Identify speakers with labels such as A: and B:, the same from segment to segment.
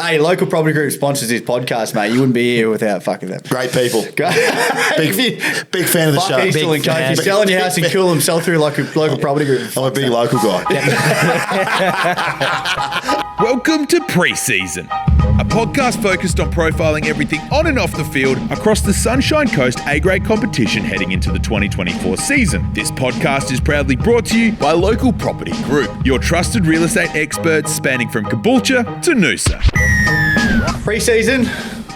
A: Hey, Local Property Group sponsors this podcast, mate. You wouldn't be here without fucking them.
B: Great people. big fan of the show.
A: If you're selling your house in Coolum, sell through Local Property Group.
B: I'm a big local guy.
C: Welcome to Pre-Season, a podcast focused on profiling everything on and off the field across the Sunshine Coast A-grade competition heading into the 2024 season. This podcast is proudly brought to you by Local Property Group, your trusted real estate experts spanning from Caboolture to Noosa.
A: Pre-season.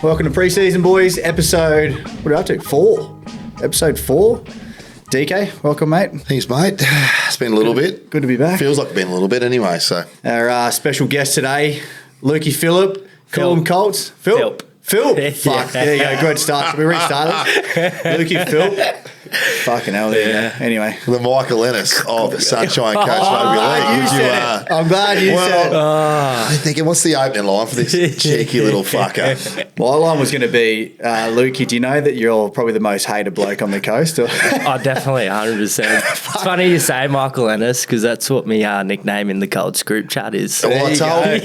A: Welcome to Pre-Season, boys. Episode, what are we up to? 4. Episode 4. DK, welcome, mate.
B: Thanks, mate. It's been a little bit.
A: Good to be back.
B: Feels like it's been a little bit anyway, so.
A: Our special guest today, Lukey Philp, Coolum Colts.
D: Philp.
A: Fuck, there you go. Good start. Should we restart this? Lukey Philp. Fucking hell, yeah. Anyway.
B: The Michael Ennis of the Sunshine Coast Rugby League.
A: I'm glad you said it.
B: I'm thinking, what's the opening line for this cheeky little fucker?
A: My line was going to be, Lukey, do you know that you're probably the most hated bloke on the coast?
D: Oh, definitely, 100%. It's funny you say Michael Ennis because that's what my nickname in the Colts group chat is.
B: Well, I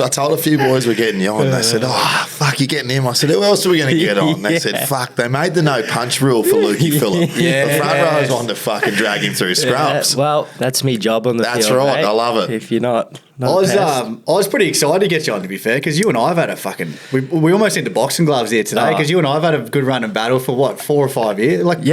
B: told a few boys we're getting you on. They said, oh, fuck, you're getting him. I said, who else are we going to get on? They said, fuck, they made the no punch rule for Lukey Philp. The front rows wanted to fucking drag him through scrubs.
D: Well, that's me job on the field.
B: That's right.
D: Mate.
B: I love it.
D: If you're not
A: I was pretty excited to get you on, to be fair, because you and I have had a fucking... We almost into boxing gloves here today, because you and I have had a good run of battle for, 4 or 5 years? What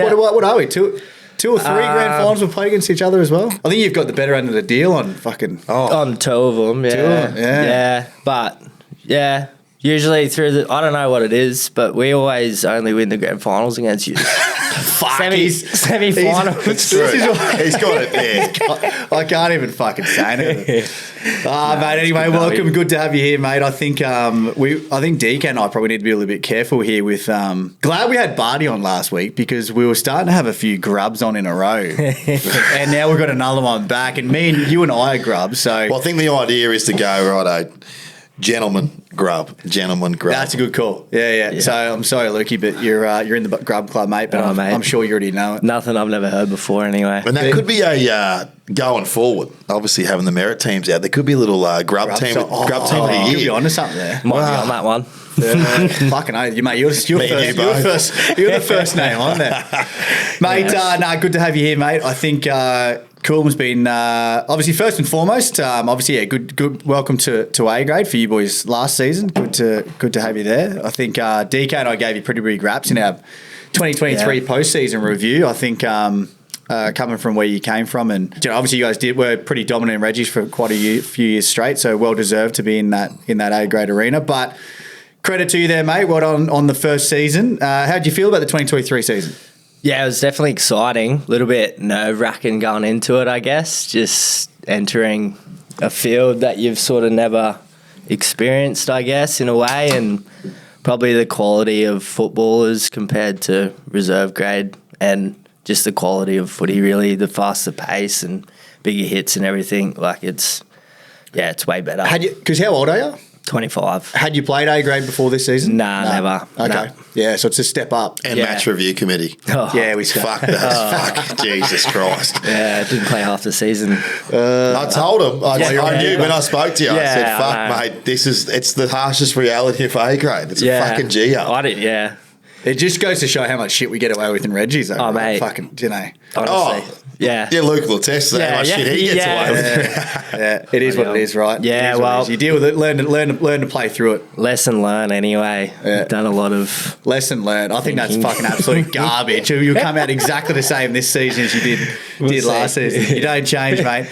A: are we, two or three grand finals we've played against each other as well? I think you've got the better end of the deal on fucking...
D: On 2 of them, yeah.
A: 2 of them, yeah.
D: But, yeah... Usually I don't know what it is, but we always only win the grand finals against you. Semi-final.
B: It's true. He's got it there.
A: I can't even fucking say anything. Mate, anyway, welcome. Good to have you here, mate. I think DK and I probably need to be a little bit careful here with... glad we had Barty on last week because we were starting to have a few grubs on in a row. And now we've got another one back. And you and I are grubs, so...
B: Well, I think the idea is to go, righto, gentleman grub.
A: That's a good call. Yeah. So I'm sorry, Lukey, but you're in the grub club, mate. But I'm sure you already know it.
D: Nothing I've never heard before, anyway.
B: And that could be a going forward. Obviously, having the merit teams out, there could be a little grub team. Grub team of the year.
A: You'll be onto something there.
D: Might be on that one.
A: Fucking hell, mate. You're the first name on there, mate. Good to have you here, mate. I think Coolum's been obviously first and foremost. Good. Welcome to A grade for you boys last season. Good to have you there. I think DK and I gave you pretty big raps in our 2023 postseason review. I think. Coming from where you came from, and obviously you guys were pretty dominant in Reggies for quite a few years straight, so well deserved to be in that A grade arena. But credit to you there, mate. Well done on the first season. How did you feel about the 2023 season?
D: Yeah, it was definitely exciting. A little bit nerve-wracking going into it, I guess. Just entering a field that you've sort of never experienced, I guess, in a way, and probably the quality of footballers compared to reserve grade and just the quality of footy, really, the faster pace and bigger hits and everything. Like, it's way better.
A: Because how old are you?
D: 25.
A: Had you played A grade before this season?
D: Nah, never.
A: Okay.
D: Nah.
A: Yeah, so it's a step up.
B: And match review committee.
D: Oh.
A: Yeah, we
B: fuck that. Fuck Jesus Christ.
D: Yeah, I didn't play half the season.
B: I told him. I knew when I spoke to you. I said, "Fuck, mate, it's the harshest reality of A grade. It's a fucking G up."
A: It just goes to show how much shit we get away with in Reggies, though.
D: Oh, mate.
A: Fucking,
D: Honestly. Yeah,
B: Luke will test that. How much shit he gets away with.
A: Yeah, it is what it is, right?
D: Yeah, well,
A: you deal with it, learn to play through it.
D: Lesson learned, anyway.
A: Yeah.
D: Done a lot of
A: lesson learned. I think that's fucking absolute garbage. You'll come out exactly the same this season as you did last season. You don't change, mate.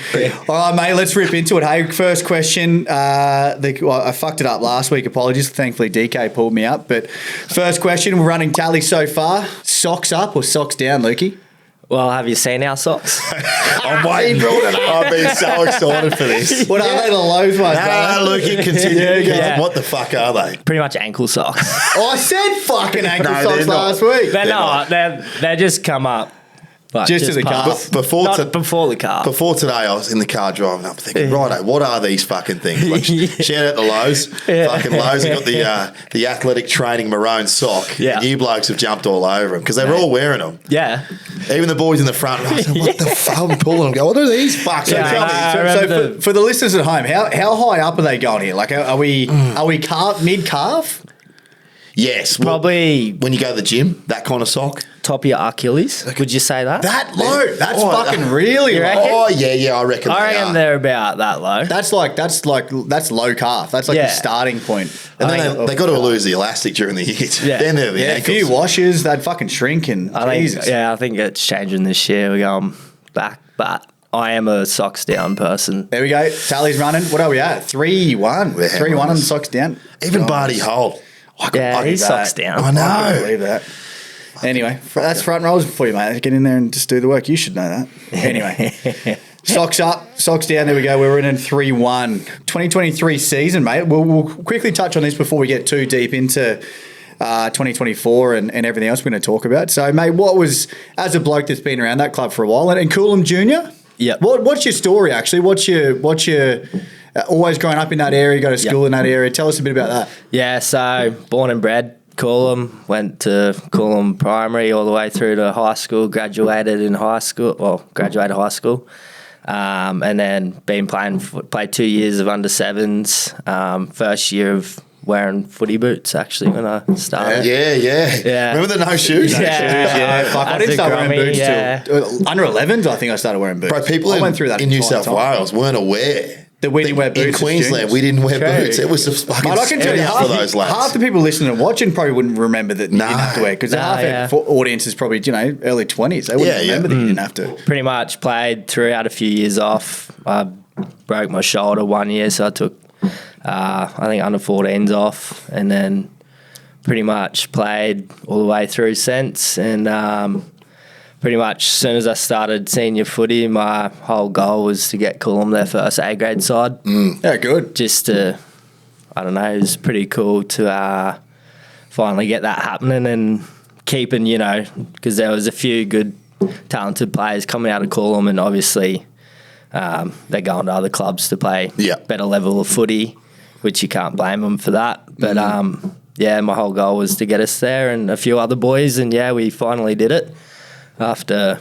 A: All right, mate. Let's rip into it. Hey, first question. I fucked it up last week. Apologies. Thankfully, DK pulled me up. But first question. We're running tally so far. Socks up or socks down, Lukey?
D: Well, have you seen our socks?
B: I'm waiting. I've been so excited for this.
A: What are they, the lows ones?
B: No, Luke, continue. What the fuck are they?
D: Pretty much ankle socks.
A: I said fucking ankle socks last week.
D: They're not. They just come up But
A: Just to the
D: past.
A: calf.
B: Before
D: Before the calf.
B: Before today, I was in the car driving up thinking, righto, what are these fucking things? Like, shout out to Lowe's. Fucking Lowe's have got the athletic training maroon sock.
D: Yeah.
B: And you blokes have jumped all over them because they were all wearing them.
D: Yeah.
B: Even the boys in the front row. I said, what the fuck? I'm pulling them. Go, what are these fucks?
A: So, for the listeners at home, how high up are they going here? Like, are we mid calf?
B: Yes.
D: Probably
B: when you go to the gym, that kind of sock.
D: top of your Achilles. Would you say that?
A: That low? That's fucking really
D: You
A: low.
D: reckon?
B: Oh yeah, I reckon.
D: I reckon they're about that low.
A: That's low calf. That's like the starting point.
B: And then they got to lose the elastic during the year.
D: Yeah.
B: Then they're the
A: Yeah, a
B: ankles.
A: few washes, they'd fucking shrink and Jesus.
D: I think it's changing this year. We're going back, but I am a socks down person.
A: There we go. Tally's running. What are we at? 3-1.
B: We're
A: 3-1 on socks down.
B: Even Barty Holt.
D: He's socks down.
B: I know.
A: I can't believe that. Anyway, that's front rolls for you, mate. Get in there and just do the work. You should know that. Anyway, socks up, socks down. There we go. We're in 3-1. 2023 season, mate. We'll quickly touch on this before we get too deep into 2024 and everything else we're going to talk about. So, mate, what was, as a bloke that's been around that club for a while, and Coolum Junior?
D: Yep.
A: What's your story, actually? What's your always growing up in that area, go to school in that area? Tell us a bit about that.
D: Yeah, so born and bred Coolum, went to Coolum Primary all the way through to high school, graduated high school, and then played 2 years of under sevens, first year of wearing footy boots actually when I started.
B: Yeah. Remember the no shoes?
A: I didn't start wearing boots till under 11s. I think I started wearing boots.
B: Bro, people
A: went through that
B: in New South Wales weren't aware
A: that we didn't wear boots.
B: In Queensland, we didn't wear boots. It was just fucking
A: I can tell you,
B: for those lads.
A: half the people listening and watching probably wouldn't remember that you didn't have to wear, because half the audience is probably early 20s. They wouldn't remember that you didn't have to.
D: Pretty much played throughout a few years off. I broke my shoulder 1 year, so I took I think under 14s off, and then pretty much played all the way through since. And pretty much as soon as I started senior footy, my whole goal was to get Coolum their first A grade side.
A: Yeah, good.
D: Just to, I don't know, it was pretty cool to finally get that happening and keeping, because there was a few good talented players coming out of Coolum, and obviously they're going to other clubs to play better level of footy, which you can't blame them for that. But my whole goal was to get us there and a few other boys, and we finally did it after,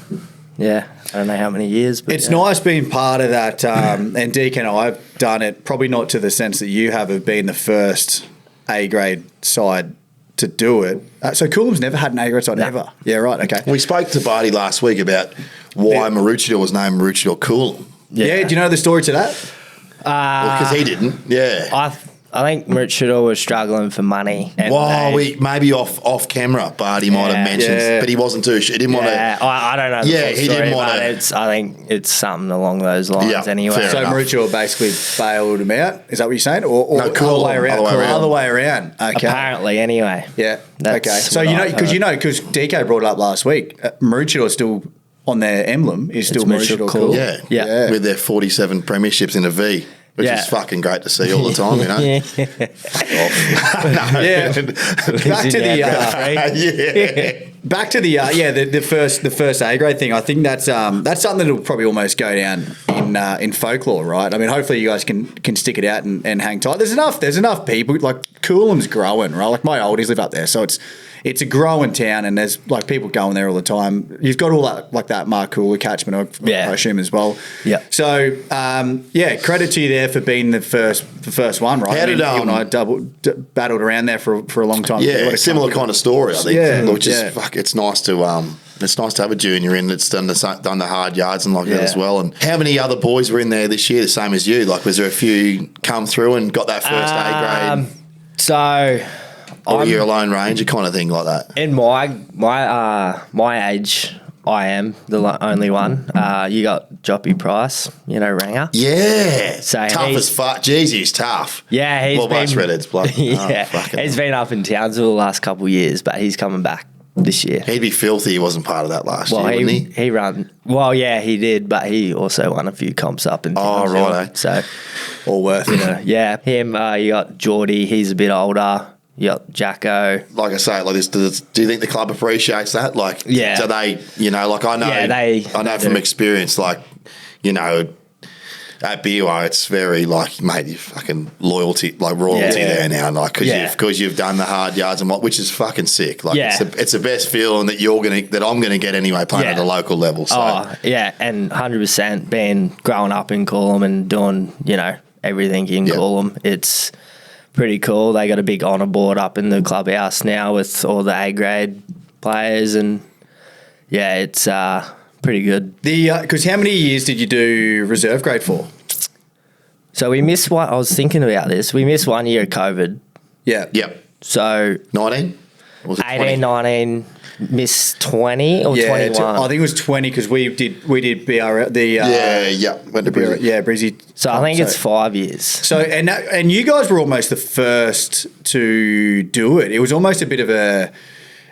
D: I don't know how many years. But
A: it's nice being part of that, and Deacon and I have done it, probably not to the sense that you have of being the first A-grade side to do it. So Coolum's never had an A-grade side ever? Yeah, right, okay.
B: We spoke to Barty last week about why Maroochydore was named Maroochydore Coolum.
A: Yeah, do you know the story to that?
B: Because he didn't. Yeah.
D: I think Maroochydore was struggling for money.
B: Well, maybe off camera, Barty might have mentioned, but he wasn't too sure. He didn't want to.
D: I don't know. The full
B: he
D: story,
B: didn't want to.
D: I think it's something along those lines anyway.
A: So Maroochydore basically bailed him out. Is that what you're saying, or
B: no,
A: all the way around? Other way around. Okay.
D: Apparently, anyway.
A: Yeah. Okay. So because DK brought it up last week, Maroochydore still on their emblem is still Maroochydore Cool.
B: Yeah. With their 47 premierships in a V. Which is fucking great to see all the time,
A: Back to the first A grade thing. I think that's something that'll probably almost go down in folklore, right? I mean, hopefully you guys can stick it out and hang tight. There's enough people. Like Coolum's growing, right? Like my oldies live up there, so it's a growing town, and there's like people going there all the time. You've got all that like that Mark Cooler catchment, I assume as well.
D: Yeah.
A: So credit to you there for being the first one, right?
B: How did
A: you and I battled around there for a long time.
B: Yeah, a similar kind of story, I think.
A: Yeah,
B: which is it's nice to have a junior in that's done the hard yards and like that as well. And how many other boys were in there this year, the same as you? Like, was there a few come through and got that first A grade?
D: So.
B: Or you're a lone ranger kind of thing like that?
D: In my age, I am the only one. You got Joppy Price, Ranger.
B: Yeah.
D: So
B: tough as fuck. Jeez, he's tough.
D: Yeah, he's
B: been... Redhead's blood.
D: He's been up in Townsville the last couple of years, but he's coming back this year.
B: He'd be filthy he wasn't part of that last year, wouldn't he?
D: He ran... Well, yeah, he did, but he also won a few comps up in Townsville.
B: Oh, right.
D: So...
A: All worth it.
D: Yeah, him, you got Geordie, he's a bit older. You got Jacko.
B: Like I say, like this, do you think the club appreciates that? Like,
D: Yeah.
B: do they? You know, like I know,
D: Yeah,
B: I know from experience, like, you know, at BUR, it's very like, mate, you fucking royalty there now, like because you've done the hard yards and which is fucking sick. Like, it's the best feeling that I'm gonna get anyway playing at a local level. So.
D: Oh yeah, and 100% being growing up in Coolum and doing everything in Coolum, it's pretty cool. They got a big honour board up in the clubhouse now with all the A grade players, and it's pretty good.
A: Because how many years did you do reserve grade for?
D: So we missed one. I was thinking about this. We missed 1 year of COVID.
A: Yeah.
B: Yep.
D: So
B: 19? Or was it
D: 18,
B: 20?
D: 19, missed 20 or 21.
A: I think it was 20 because we did BR
B: went to Brisbane.
A: Yeah, Brizzy.
D: So I think it's 5 years.
A: So and you guys were almost the first to do it. It was almost a bit of a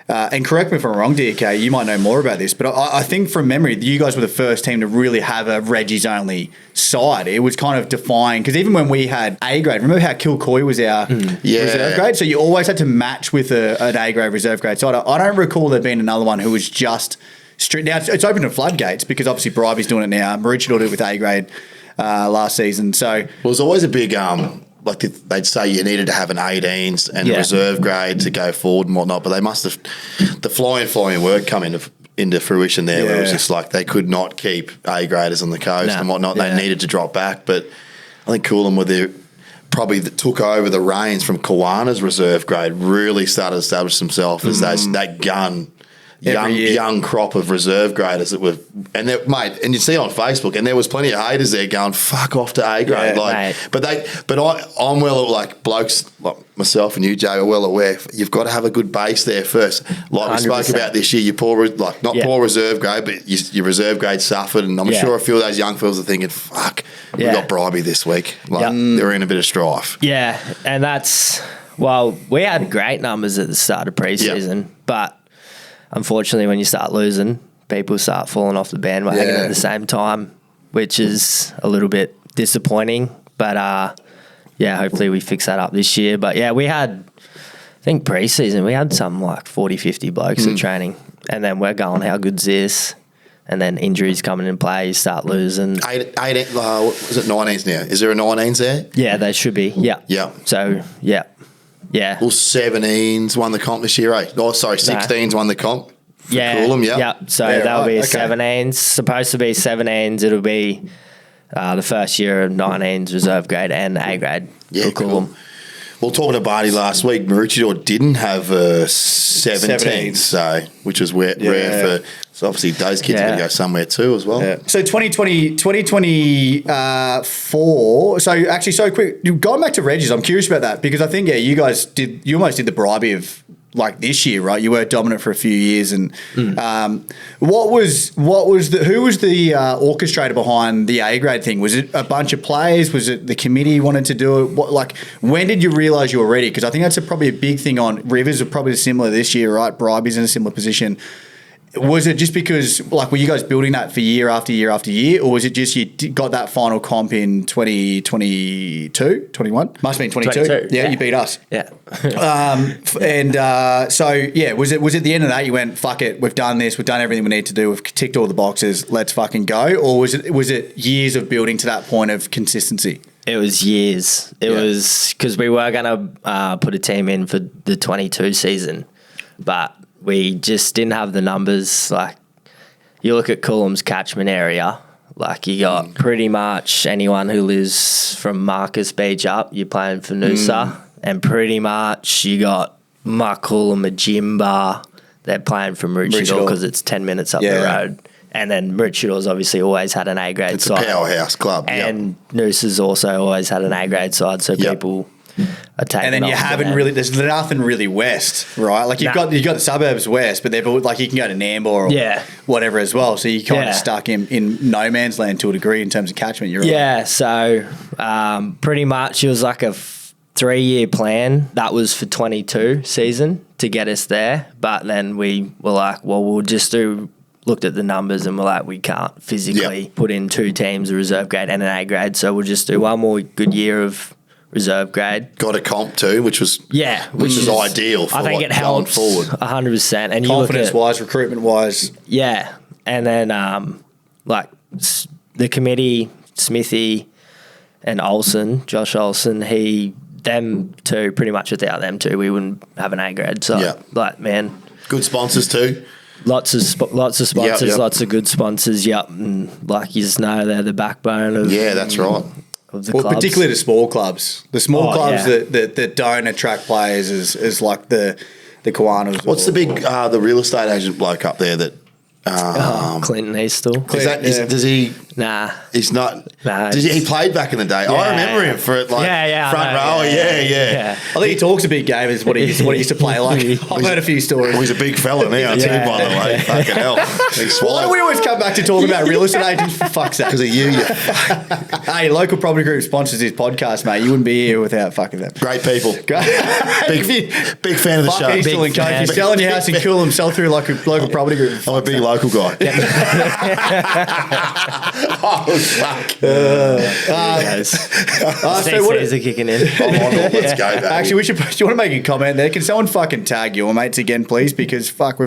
A: and correct me if I'm wrong, DK, you might know more about this, but I think from memory, you guys were the first team to really have a Reggie's only side. It was kind of defying, because even when we had A grade, remember how Kilcoy was our reserve grade? So you always had to match with an A grade reserve grade side. I don't recall there being another one who was just strict. Now it's open to floodgates because obviously Bribey's doing it now. Maroochydore did it with A grade last season. So
B: well, it was always a big like they'd say you needed to have an 18s and reserve grade to go forward and whatnot, but they must have the flying word come into fruition there where it was just like they could not keep A graders on the coast and whatnot. They needed to drop back, but I think Coolum took over the reins from Kawana's reserve grade, really started to establish themselves as that gun. Young crop of reserve graders that were, and you see on Facebook, and there was plenty of haters there going, "Fuck off to A grade." I'm well, like blokes like myself and you, Jay, are well aware. You've got to have a good base there first. Like 100%. We spoke about this year, poor reserve grade, but your reserve grade suffered, and I'm sure a few of those young fellas are thinking, "Fuck, we got Bribey this week." Like they're in a bit of strife.
D: Yeah, and we had great numbers at the start of preseason, but unfortunately, when you start losing, people start falling off the bandwagon at the same time, which is a little bit disappointing. But, hopefully we fix that up this year. But, we had, I think preseason, we had something like 40, 50 blokes at training. And then we're going, how good's this? And then injuries coming in play, you start losing.
B: Was it 19s now? Is there a 19s there?
D: Yeah, they should be. Yeah.
B: Yeah.
D: So, yeah.
B: Well, 17s won the comp this year, 16s won the comp. Coolum,
D: So that'll be 17s. Supposed to be 17s. It'll be the first year of 19s reserve grade and A grade for Coolum.
B: Cool. Well, talking to Barty last week, Maroochydore didn't have 17s, so which was rare for. So obviously those kids are going to go somewhere too as well.
A: Yeah. So 2024. So quick, going back to Reggie's, I'm curious about that because I think you guys you almost did the Bribey of like this year, right? You were dominant for a few years, and who was the orchestrator behind the A grade thing? Was it a bunch of players? Was it the committee wanted to do it? When did you realise you were ready? Because I think that's probably a big thing on Rivers. Are probably similar this year, right? Bribey's in a similar position. Was it just because, were you guys building that for year after year after year, or was it just you got that final comp in 2022, 21? Must have been 22. Yeah, you beat us.
D: Yeah.
A: Was it the end of that you went, fuck it, we've done this, we've done everything we need to do, we've ticked all the boxes, let's fucking go? Or was it years of building to that point of consistency?
D: It was years. It was because we were going to put a team in for the 22 season, but we just didn't have the numbers. Like, you look at Coolum's catchment area, like you got pretty much anyone who lives from Marcus Beach up, you're playing for Noosa, and pretty much you got Coolum, a gym bar, they're playing from Maroochydore because it's 10 minutes up the road. And then Maroochydore's obviously always had an A grade side.
B: It's a powerhouse club.
D: And Noosa's also always had an A grade side, so people are taking.
A: And then you haven't really. There's nothing really west, right? Like you've got the suburbs west, but they're like you can go to Nambour or whatever as well. So you're kind of stuck in no man's land to a degree in terms of catchment. You're right. So pretty much it was like a 3-year plan. That was for 22 season to get us there, but then we were like, well, we'll just looked at the numbers and we're like, we can't physically put in 2 teams, a reserve grade and an A grade, so we'll just do one more good year of
D: reserve grade.
B: Got a comp too, which was
D: which
B: is ideal for
D: I think it
B: going
D: helps
B: forward.
D: 100%. And you look
A: Confidence
D: at,
A: wise, recruitment wise.
D: yeah, and then the committee, Smithy and Josh Olsen, them two, pretty much without them two, we wouldn't have an A grade. So, man,
B: good sponsors too.
D: lots of sponsors, lots of good sponsors. Yep, and you just know they're the backbone of
B: that's right.
D: Of the clubs.
A: Particularly the small clubs. The small clubs that don't attract players is like the Kiwanis.
B: What's the big the real estate agent bloke up there that?
D: Clinton Eastal.
B: Does he?
D: Nah,
B: he's not.
D: Nah,
B: He played back in the day. I remember him for front row. Yeah.
A: I think he talks a big game. Is what he used to play like. I've heard a few stories.
B: Well, he's a big fella now too. By the way, fucking hell.
A: Why do we always come back to talking about real estate agents? For fuck's sake.
B: Because of you.
A: Hey, local property group sponsors this podcast, mate. You wouldn't be here without fucking them.
B: Great people. big fan of the show.
A: Eastal and Co. If you're selling your house in Coolum, sell through like a local property group.
B: I'm a big local guy. Oh, fuck.
D: CCs are kicking in.
B: Let's go, baby.
A: Actually, do you want to make a comment there? Can someone fucking tag your mates again, please? Because, fuck,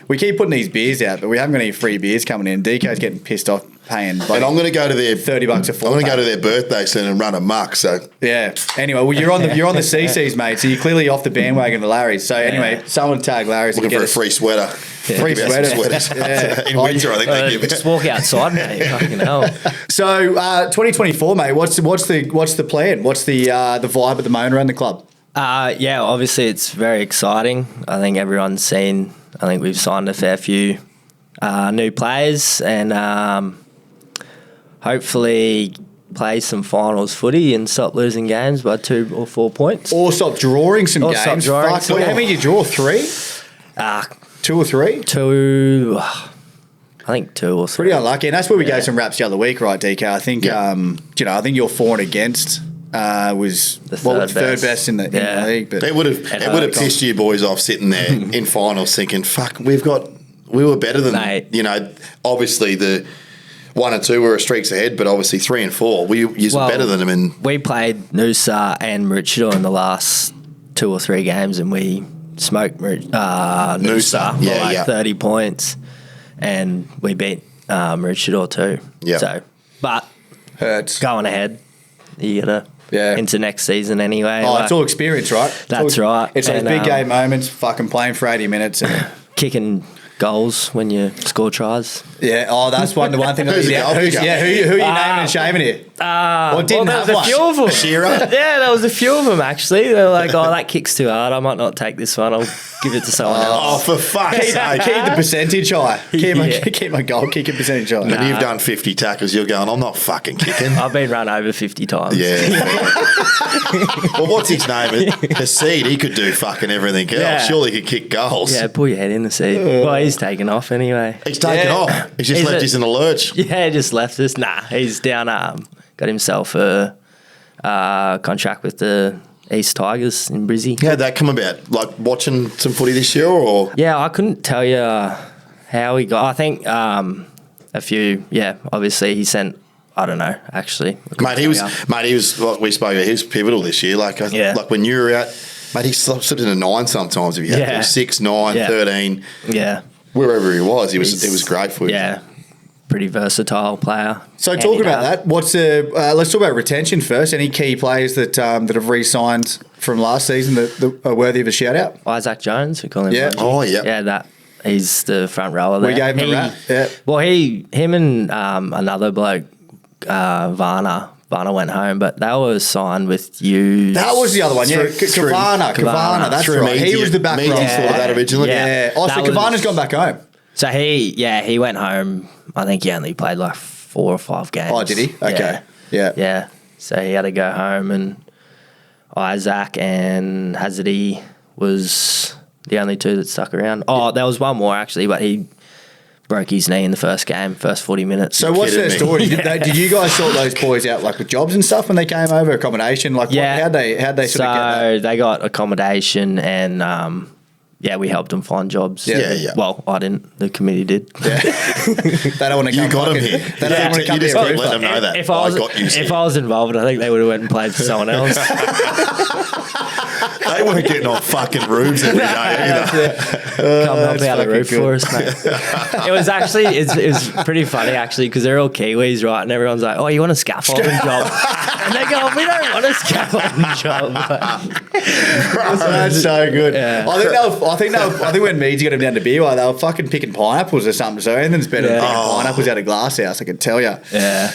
A: we keep putting these beers out, but we haven't got any free beers coming in. DK's getting pissed off paying.
B: And I'm going to go to their
A: $30 a 4.
B: I'm going to go to their birthday soon and run amok. So
A: yeah. Anyway, well, you're on the CCs, mate. So you're clearly off the bandwagon to Larry's. So anyway, someone tag Larry's.
B: Looking for a free sweater.
A: Free sweaters.
B: In winter, I think they give it.
D: Just walk outside, mate. Fucking hell.
A: So 2024, mate. What's the plan? What's the vibe at the moment around the club?
D: Obviously it's very exciting. I think everyone's seen. I think we've signed a fair few new players and hopefully play some finals footy and stop losing games by 2 or 4 points.
A: Or stop drawing some games.
D: Stop drawing
A: Fuck, how many did you draw? 3? 2 or 3?
D: 2. I think 2 or 3.
A: Pretty unlucky, and that's where we gave some raps the other week, right, DK? I think I think your for and against was
D: the third best
A: in the league. But
B: it would have pissed you boys off sitting there in finals thinking, fuck, we were better than them. Obviously the 1 and 2 were streaks ahead, but obviously 3 and 4 we were better than them. And
D: we played Noosa and Maroochydore in the last 2 or 3 games, and we smoked Noosa 30 points, and we beat Maroochydore too.
B: Yeah.
D: So, but
A: hurts
D: going ahead, you gotta into next season anyway.
A: Oh, it's all experience, right?
D: That's right.
A: It's those big game moments, fucking playing for 80 minutes and
D: kicking goals when you score tries.
A: Yeah. Oh, that's the one thing. Who are you naming and shaming here?
D: There was a few of them.
B: Shearer?
D: Yeah, there was a few of them actually. They were like, "Oh, that kick's too hard. I might not take this one. I'll give it to someone else."
B: Oh, for fuck's sake!
A: Keep the percentage high. Keep my goal kicking percentage high.
B: And you've done 50 tackles. You're going, I'm not fucking kicking.
D: I've been run over 50 times.
B: Yeah. Well, what's his name? Hasid. He could do fucking everything else.
D: Yeah.
B: Surely he could kick goals.
D: Yeah, pull your head in the seat. Well, he's taken off anyway.
B: He's taken off. He's just left us in the lurch.
D: Yeah, just left us. Nah, he's down. Got himself a contract with the East Tigers in Brizzy.
B: How'd that come about? Like watching some footy this year, or?
D: Yeah, I couldn't tell you how he got. I think a few. Yeah, obviously he sent. I don't know. Actually,
B: Mate, he was like we spoke about. He was pivotal this year. Like when you were out, mate, he slipped in a 9 sometimes if you had to. 6, 9, 13.
D: Yeah,
B: wherever he was, it was great for you.
D: Yeah. Pretty versatile player.
A: So talking about that, let's talk about retention first. Any key players that have re-signed from last season that are worthy of a shout out?
D: Isaac Jones, we call him.
A: Yeah.
B: Oh yeah.
D: Yeah, he's the front rower there.
A: We gave him a rap. Yeah.
D: Well, him and another bloke, Varna went home, but they were signed with you.
A: That was the other one, yeah. Kavana, that's right. He was the back row.
B: Thought of that originally.
A: Yeah. Oh, so Kavana's gone back home.
D: So he went home. I think he only played like 4 or 5 games.
A: Oh, did he? Okay. Yeah.
D: So he had to go home, and Isaac and Hazardy was the only 2 that stuck around. Oh, there was one more actually, but he broke his knee in the first 40 minutes.
A: So what's their story? Did you guys sort those boys out like with jobs and stuff when they came over, accommodation? Like how'd they sort of get that?
D: So they got accommodation and yeah, we helped them find jobs.
B: Yeah.
D: Well, I didn't. The committee did.
A: Yeah. They don't want to come.
B: You got them
A: fucking-
B: here.
A: They don't want to come
B: You just
A: to
B: got to
A: your
B: let them
A: roof.
B: know that.
D: If I was involved, I think they would have went and played for someone else.
B: They weren't getting on fucking roofs every day either.
D: Come help out the
A: fucking
D: roof
A: good.
D: for us, mate. It was actually, it was pretty funny actually, because they're all Kiwis, right? And everyone's like, "Oh, you want a scaffolding job?" And they go, "We don't want a scaffolding job."
A: That's so good.
D: Yeah.
A: I think when Meads got him down to beer, they were fucking picking pineapples or something. So anything's better than
D: Yeah.
A: picking pineapples out of glass house, I can tell you.
D: Yeah.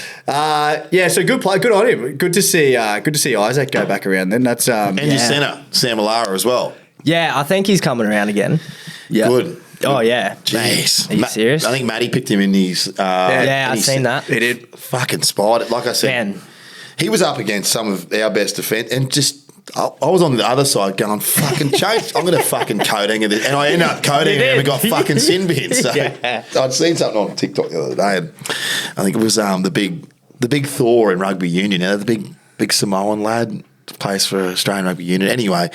A: So good play, good on him. Good to see Isaac go back around. Then that's
B: And your centre, Sam Alara as well.
D: Yeah, I think he's coming around again. Yeah.
B: Good.
D: Oh, yeah.
B: Jeez.
D: Mate, are you serious?
B: I think Matty picked him in his...
D: Yeah,
B: in
D: I've
B: his
D: seen that.
A: he did.
B: Fucking spied. Like I said,
D: Man.
B: he was up against some of our best defence and just... I was on the other side going, fucking change. I'm going to fucking coding it. And I ended up coding him and got fucking sin bins. So
D: Yeah.
B: I'd seen something on TikTok the other day. And I think it was the big Thor in rugby union. You know, the big Samoan lad plays for Australian rugby union. Anyway,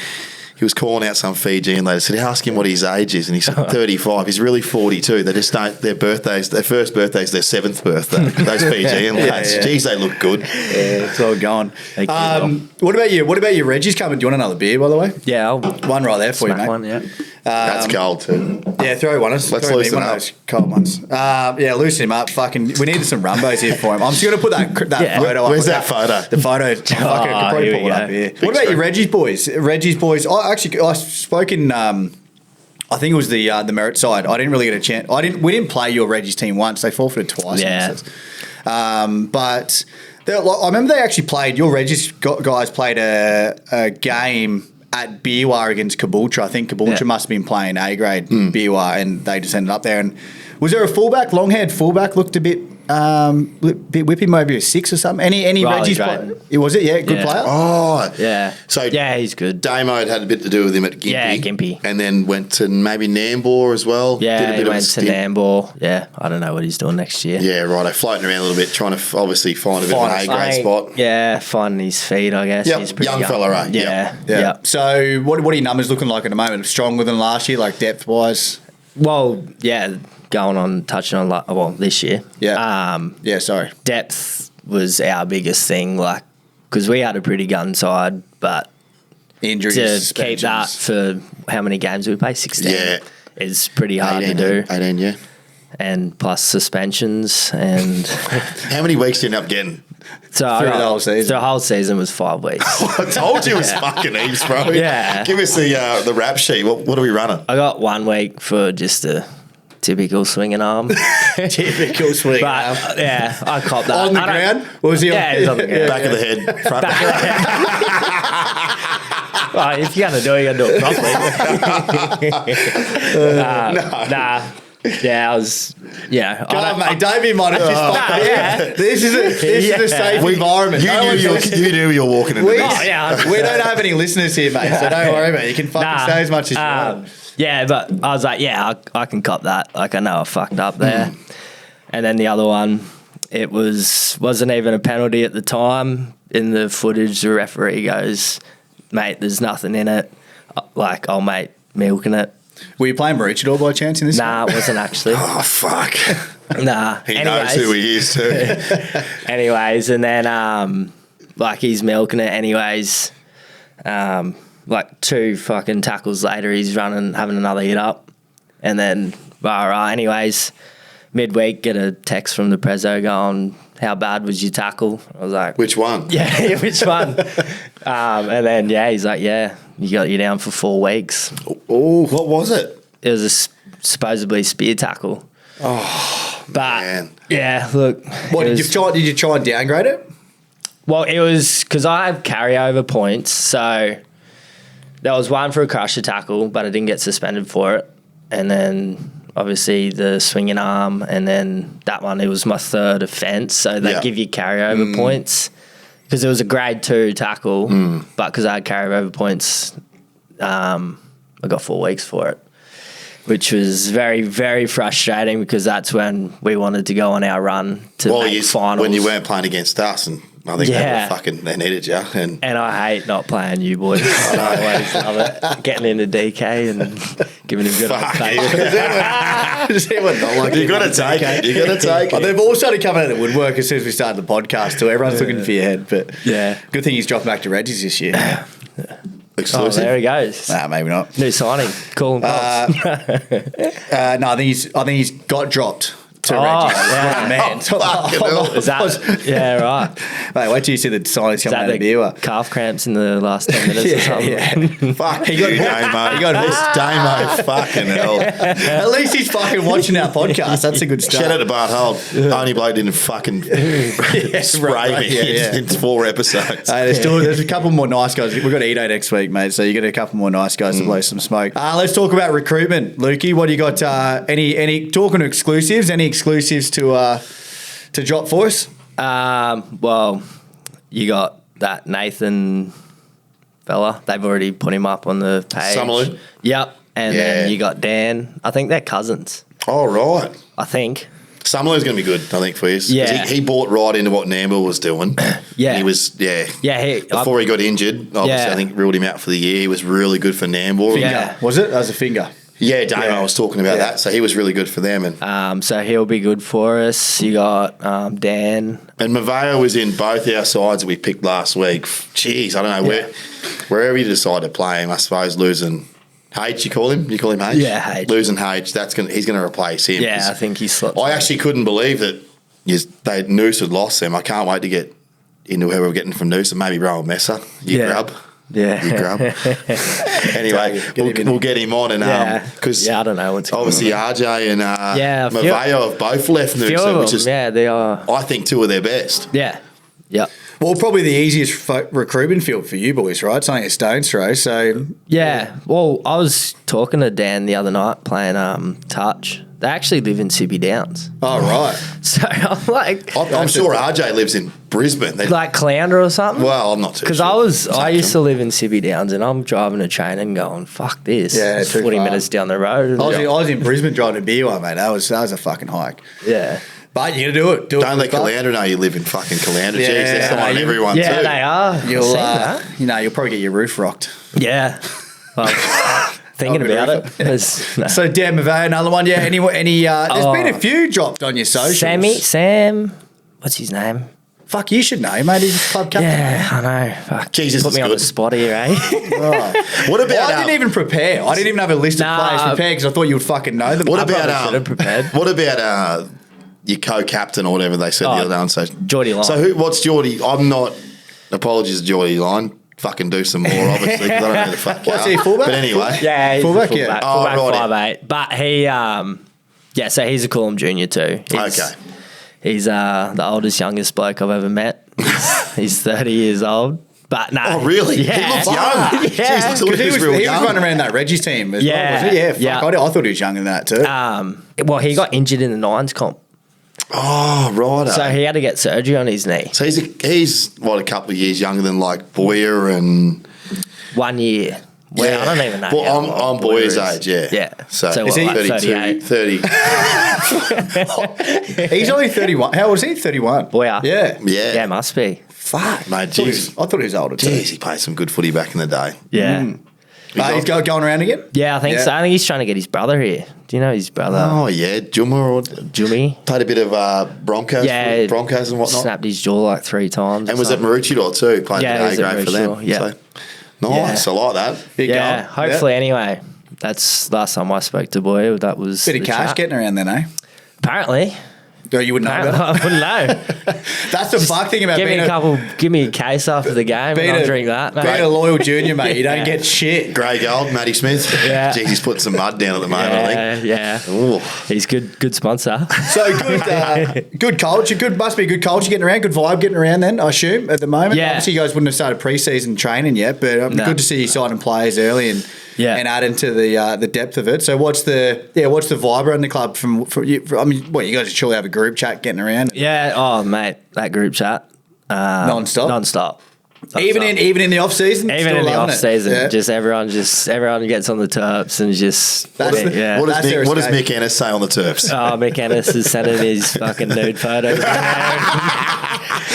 B: he was calling out some Fijian lad. I said, ask him what his age is. And he said, 35. He's really 42. They just don't, their first birthday's their 7th birthday. Those Fijian lads.
A: yeah.
B: Jeez, they look good.
A: Yeah, it's all gone.
D: Thank you.
A: What about you? What about your Reggie's coming? Do you want another beer, by the way?
D: Yeah, I'll
A: One right there for you,
D: smack
A: mate.
D: one, yeah.
B: That's cold too.
A: Yeah, throw one.
B: Let's
A: Throw me
B: loosen
A: one
B: up.
A: of those cold ones. Yeah, loosen him up. Fucking, we needed some rumbos here for him. I'm just going to put that
D: Yeah.
A: photo up.
B: Where's that photo?
A: The photo. Fuck, I could probably
D: here
A: put
D: we
A: one
D: go.
A: up here.
B: Big
A: What about
B: screen.
A: your Reggie's boys? Reggie's boys. I spoke in. I think it was the Merit side. I didn't really get a chance. We didn't play your Reggie's team once. They forfeited twice.
D: Yeah.
A: But I remember they actually played. Your Reggie's guys played a game at Biwa against Caboolture. I think Caboolture
D: Yeah.
A: must have been playing A grade Biwa, and they just ended up there. And was there a fullback, long-haired fullback, looked a bit whippy, maybe a 6 or something? Any
D: Riley
A: Reggie's
D: Drayton.
A: player? It was it? Yeah, good
D: Yeah.
A: player.
B: Oh,
D: Yeah.
B: So
D: yeah, he's good.
B: Damo had a bit to do with him at Gympie.
D: Yeah, Gympie.
B: And then went to maybe Nambour as well.
D: Yeah,
B: Did a bit
D: he
B: of a
D: went to
B: stint.
D: Nambour. Yeah, I don't know what he's doing next year.
B: Yeah, right. Floating around a little bit, trying to obviously find a bit of an A grade spot.
D: Yeah, finding his feet, I guess.
B: Yep,
D: He's pretty
B: young fella, right?
D: Yeah,
B: Yep.
D: yeah.
A: So what are your numbers looking like at the moment? Stronger than last year, like depth-wise?
D: Well, yeah, touching on this year.
A: Yeah. Yeah, sorry.
D: Depth was our biggest thing, like, because we had a pretty gun side, but
A: Injuries,
D: to keep that
A: suspensions.
D: for how many games we play? 16.
B: Yeah.
D: Is pretty hard to do.
B: 18, yeah.
D: And plus suspensions and
B: How many weeks did you end up getting?
D: so
A: Through the whole season.
D: The whole season was 5 weeks.
B: I told you it was fucking heaps, bro.
D: Yeah.
B: Give us the rap sheet. What are we running?
D: I got 1 week for just a typical swinging arm.
A: Typical swing.
D: But yeah, I copped that.
A: On the
D: I don't-
A: ground? Or was he on-
D: Yeah, he was on the ground.
B: Back of the head, front
D: Back of the head. Well, if you're going to do it, you're going to do it properly. Nah. Yeah, I was. Yeah.
A: God, mate, Davey might have just fucked
D: yeah.
A: This is a safe environment.
B: You knew you were walking into
A: We,
B: this.
D: Oh, yeah.
A: we don't have any listeners here, mate, so don't worry, mate. You can fucking say as much as you want.
D: Yeah, but I was like, yeah, I can cop that. Like, I know I fucked up there. And then the other one, it wasn't even a penalty at the time. In the footage, the referee goes, mate, there's nothing in it. Like, oh, mate, milking it.
A: Were you playing Maroochydore by chance in this?
D: Nah, it wasn't actually.
B: Oh, fuck.
D: Nah.
B: He knows who he is, too.
D: Anyways, and then, like, he's milking it anyways. Like, 2 fucking tackles later, he's having another hit up. And then, anyways, midweek, get a text from the Prezzo going, how bad was your tackle? I was like,
B: Which one?
D: yeah, which one? And then, yeah, he's like, yeah, you got you down for 4 weeks.
B: Oh, what was it?
D: It was a supposedly spear tackle.
B: Oh,
D: But,
B: man.
D: yeah, look.
A: What,
D: it
A: did
D: was-
A: you try and downgrade it?
D: Well, it was because I have carryover points. So there was one for a crusher tackle, but I didn't get suspended for it. And then obviously the swinging arm, and then that one, it was my 3rd offence. So they
B: Yeah.
D: give you carryover points because it was a grade 2 tackle, but because I had carryover points, I got 4 weeks for it, which was very, very frustrating because that's when we wanted to go on our run to make finals.
B: When you weren't playing against us and I think they needed you. And
D: I hate not playing you boys. I always love it. Getting into DK and giving him good old
A: Does anyone not like
B: you got to take it. You got to take it.
A: They've all started coming out of the woodwork as soon as we started the podcast too. Everyone's looking for your head. But good thing he's dropped back to Reggie's this year.
B: Exclusive.
D: Oh, there he goes.
A: Nah, maybe not.
D: New signing. Coolum.
A: No, I think he's got dropped to Reggie's.
D: Yeah.
A: Man.
D: Is that? Yeah, right.
A: Mate, wait till you see the signings coming out of Beerwah.
D: Calf cramps in the last 10 minutes or something.
B: Yeah. Fuck he got Damo. He got this Damo. Fucking hell.
A: At least he's fucking watching our podcast. That's a good start.
B: Shout out to Bart Holt. Only bloke didn't fucking spray me in 4 episodes.
A: There's a couple more nice guys. We've got Edo next week, mate. So you got a couple more nice guys to blow some smoke. Let's talk about recruitment, Lukey. What do you got? Any talking to exclusives? Any exclusives to drop for us?
D: Well, you got that Nathan fella. They've already put him up on the page.
B: Summerlin?
D: Yep. And then you got Dan. I think they're cousins.
B: Oh, right.
D: I think.
B: Summerlin's going to be good, I think, for you.
D: Yeah.
B: He bought right into what Namble was doing.
D: Yeah.
B: He was, before he got injured, obviously, I think ruled him out for the year. He was really good for Namble.
A: Yeah. Was it? That was a finger.
B: Yeah, Damo was talking about that. So he was really good for them. And
D: so he'll be good for us. You got Dan.
B: And Maveo was in both our sides that we picked last week. Jeez, I don't know wherever you decide to play him. I suppose losing H, you call him? You call him H?
D: Yeah, H.
B: Losing H, he's going to replace him.
D: Yeah, I think he's slipped.
B: I actually couldn't believe that Noose had lost them. I can't wait to get into whoever we're getting from Noose and maybe Rowan Messer. Grub.
D: Yeah.
B: You grub. Anyway, we'll get him on. And because
D: I don't know what's going
B: obviously
D: on.
B: RJ and Maveo have both left Noosa, which is
D: they are.
B: I think 2 of their best.
D: Yeah. Yep.
A: Well, probably the easiest recruitment field for you boys, right? It's only a stone's throw, so...
D: Yeah. Well, I was talking to Dan the other night playing Touch. They actually live in Sibby Downs.
A: Oh, right.
D: So I'm like...
B: I'm sure RJ lives in Brisbane.
D: Like Caloundra or something?
B: Well, I'm not too sure.
D: Because I used to live in Sibby Downs and I'm driving a train and going, fuck this.
A: Yeah,
D: it's 40 minutes down the road.
A: I was in Brisbane driving to Beerwah, mate. That was a fucking hike.
D: Yeah.
A: But you got to do it.
B: Don't let Caloundra know you live in fucking Caloundra. Jeez, they're someone everyone too.
D: Yeah, they are.
A: You'll probably get your roof rocked.
D: Yeah. Thinking about it.
A: So Dan Maveo, another one. Yeah. There's been a few dropped on your socials.
D: Sam. What's his name?
A: Fuck, you should know, mate. He's club captain.
D: Yeah, I know. Fuck.
B: Jesus,
D: put me on the spot here, eh?
B: What about?
A: I didn't even prepare. I didn't even have a list of players prepared because I thought you would fucking know them.
B: What about
D: prepared?
B: What about your co-captain or whatever they said the other day on social?
D: Geordie Line.
B: So what's Geordie? I'm not. Apologies, Geordie Line. Fucking do some more, obviously, because I don't know who the fuck.
A: What's he, fullback?
B: But anyway,
D: yeah, he's
A: fullback.
D: Fullback,
B: right.
D: 5'8". But he, so he's a Coolum junior too. He's the oldest, youngest bloke I've ever met. He's 30 years old. But no.
B: Oh, really?
D: Yeah.
B: He looks young.
D: Yeah.
B: Jeez, he was
A: running around that Reggie's team as well, wasn't he? Yeah, fuck. I thought he was younger than that too.
D: Well, he got injured in the Nines comp.
B: Oh, right.
D: So he had to get surgery on his knee.
B: So he's a couple of years younger than like Boyer and...
D: 1 year. Well, I don't even know.
B: Well, I'm Boyer's age, yeah.
D: Yeah.
B: So
D: is he
B: 32, 30.
A: He's only 31. How old is he? 31.
D: Boyer.
A: Yeah.
D: Yeah, must be.
A: Fuck.
B: Mate, jeez.
A: I thought he was older too.
B: Jeez, he played some good footy back in the day.
D: Yeah.
A: He's going around again?
D: Yeah, I think so. I think he's trying to get his brother here. Do you know his brother?
B: Oh, yeah.
D: Jummy.
B: Played a bit of Broncos and whatnot.
D: Snapped his jaw like 3 times.
B: And was at Maroochydore too. Played A grade for them.
D: Yeah.
B: So, nice. I like that.
D: Hopefully anyway. That's last time I spoke to Boy. That was
A: bit of cash getting around then, eh?
D: Apparently.
A: Or you wouldn't know about
D: I wouldn't know.
A: That's the fuck thing about
D: give me a case after the game and I'll drink that.
A: Being a loyal junior, mate, you don't get shit.
B: Grey Gold, Matty Smith.
D: Yeah.
B: Jeez, he's putting some mud down at the moment, I think.
D: Yeah.
B: Ooh.
D: He's good sponsor.
A: So good culture. Must be good culture getting around, good vibe getting around then, I assume, at the moment.
D: Yeah.
A: Obviously you guys wouldn't have started pre-season training yet, but it'd be good to see you signing players early and add into the depth of it. So what's the vibe around the club from you? I mean, you guys surely have a group chat getting around?
D: Yeah. Oh, mate, that group chat non-stop.
A: Even in the off season,
D: even in the off season, just everyone gets on the terps and just.
B: What does Mick Ennis say on the terps?
D: Oh, Mick Ennis is sending his fucking nude photos.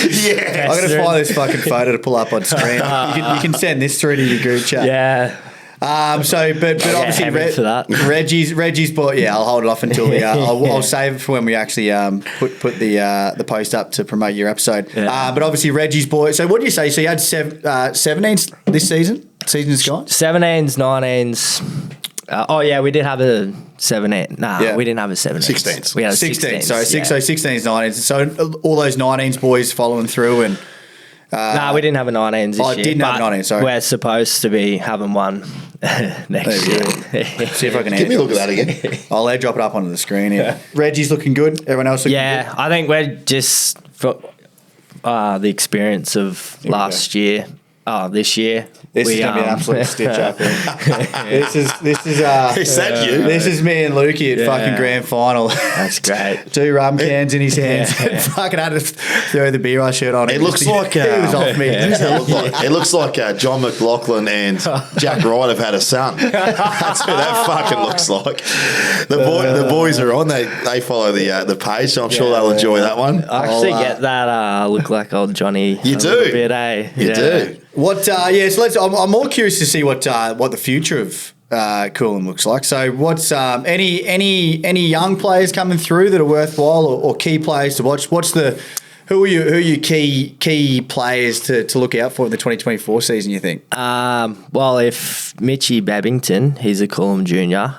B: Yeah.
A: I'm going to find this fucking photo to pull up on screen. You can send this through to your group chat.
D: Yeah.
A: But obviously
D: hammered for that.
A: Reggie's bought. Yeah, I'll hold it off until I'll save it for when we actually put the post up to promote your episode.
D: Yeah.
A: But obviously Reggie's bought. So what do you say? So you had 17s this season. Season's gone.
D: 17s, 19s. We did have a 17. We didn't have a 17.
B: 16s.
D: We had a
A: 16.
D: 16s.
A: So 16s, 19s. So all those 19s boys following through and.
D: We didn't have a 19s this year.
A: Didn't have a 19, sorry.
D: We're supposed to be having one next year.
A: See if I can.
B: Give me a look at that again.
A: I'll drop it up onto the screen here. Reggie's looking good. Everyone else looking good.
D: I think we're just for the experience of last year. This year.
A: This is going to be an absolute stitch up. This is
B: Is that you?
A: This is me and Lukey at fucking grand final.
D: That's great.
A: 2 rum cans in his hands. Fucking had to throw the beer I shirt on.
B: It looks like
A: he was off me.
B: Who does that look like? It looks like John McLaughlin and Jack Wright have had a son. That's who that fucking looks like. The boys are on. They follow the page, so I'm sure they'll enjoy that one.
D: I actually get that look like old Johnny.
B: You do.
D: A bit, eh?
B: You do.
A: What? So I'm more curious to see what the future of Coolum looks like. So what's any young players coming through that are worthwhile or key players to watch? Who are your key players to look out for in the 2024 season, you think?
D: If Mitchy Babington, he's a Coolum junior,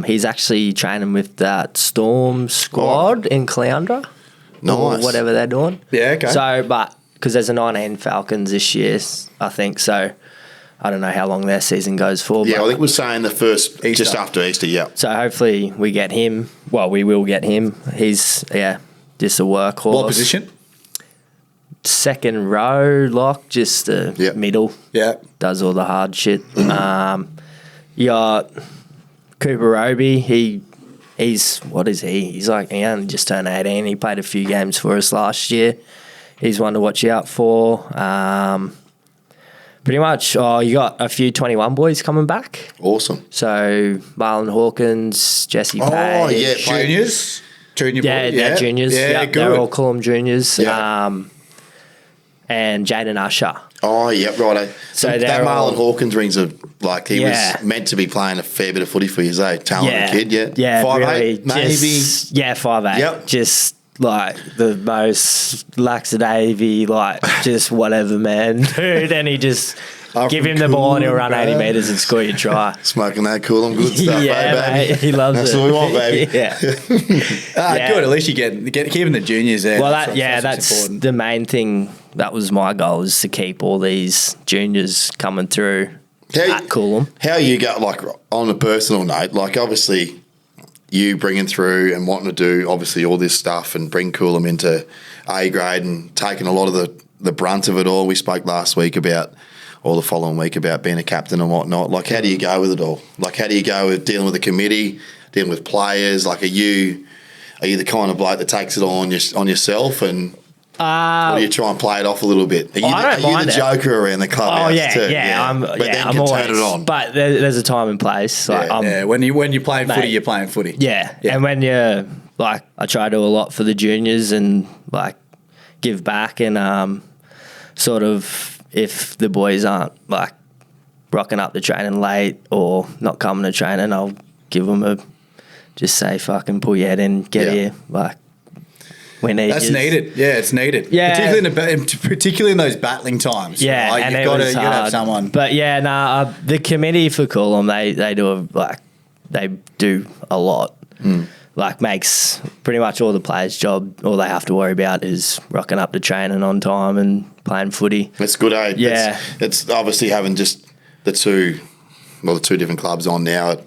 D: he's actually training with that Storm squad in Caloundra.
B: Nice.
D: Or whatever they're doing.
A: Yeah, okay.
D: So, because there's a 19 Falcons this year, I think, so I don't know how long their season goes for.
B: Yeah,
D: but
B: I think we're saying the first
A: Easter.
B: just after Easter, yeah.
D: so hopefully we get him. Well, we will get him. He's, just a workhorse.
A: What position?
D: Second row lock, just the
B: Yep.
D: middle.
A: Yeah.
D: Does all the hard shit. You got Cooper Roby. He's what is he? He's like he only just turned 18. He played a few games for us last year. He's one to watch out for. Pretty much. You got a few 21 boys coming back.
B: Awesome.
D: So Marlon Hawkins, Jesse Page.
A: Juniors. Junior.
D: They're juniors.
A: Yeah,
D: Yep,
A: good.
D: they're all Coolum juniors.
B: Yeah.
D: And Jaden Usher.
B: Oh, yeah, righto.
D: So
B: that
D: they're
B: Marlon
D: all-
B: Hawkins rings he
D: Yeah.
B: was meant to be playing a fair bit of footy for his talented kid, yeah.
D: Yeah,
B: 5'8",
D: really,
B: maybe.
D: 5'8".
B: Yep.
D: Just like the most laxadavy, just whatever, man. Dude, and he just give him the ball and he'll run 80 metres and score your try.
B: Smoking that Coolum good stuff,
D: Yeah,
B: baby.
D: mate, he loves
B: That's
D: it.
B: what we want, baby.
D: Yeah. Yeah.
A: Good. At least you get keeping the juniors there.
D: Well,
A: that's
D: that's
A: important.
D: the main thing. That was my goal, is to keep all these juniors coming through at Coolum.
B: How you go, on a personal note, obviously you bringing through and wanting to do obviously all this stuff and bring Coolum into A grade and taking a lot of the brunt of it all. We spoke last week about, or the following week, about being a captain and whatnot. How do you go with it all? How do you go with dealing with the committee, dealing with players? Are you the kind of bloke that takes it all on yourself and or do you try and play it off a little bit? Are you the joker around the clubhouse too?
D: I'm
B: can
D: always,
B: turn it on.
D: But there's a time and place.
A: When you're playing footy, you're playing footy.
D: Yeah. And when you're I try to do a lot for the juniors and give back and sort of if the boys aren't rocking up to training late or not coming to training, I'll give them just say fucking pull your head in, get here, we need.
A: That's needed. Yeah, it's needed.
D: Yeah,
A: particularly in those battling times.
D: Yeah,
A: right?
D: and
A: you got to have someone.
D: But the committee for Coolum, they do a lot. Makes pretty much all the players' job. All they have to worry about is rocking up to training on time and playing footy.
B: It's good, eh?
D: Yeah,
B: it's obviously having just the two different clubs on now.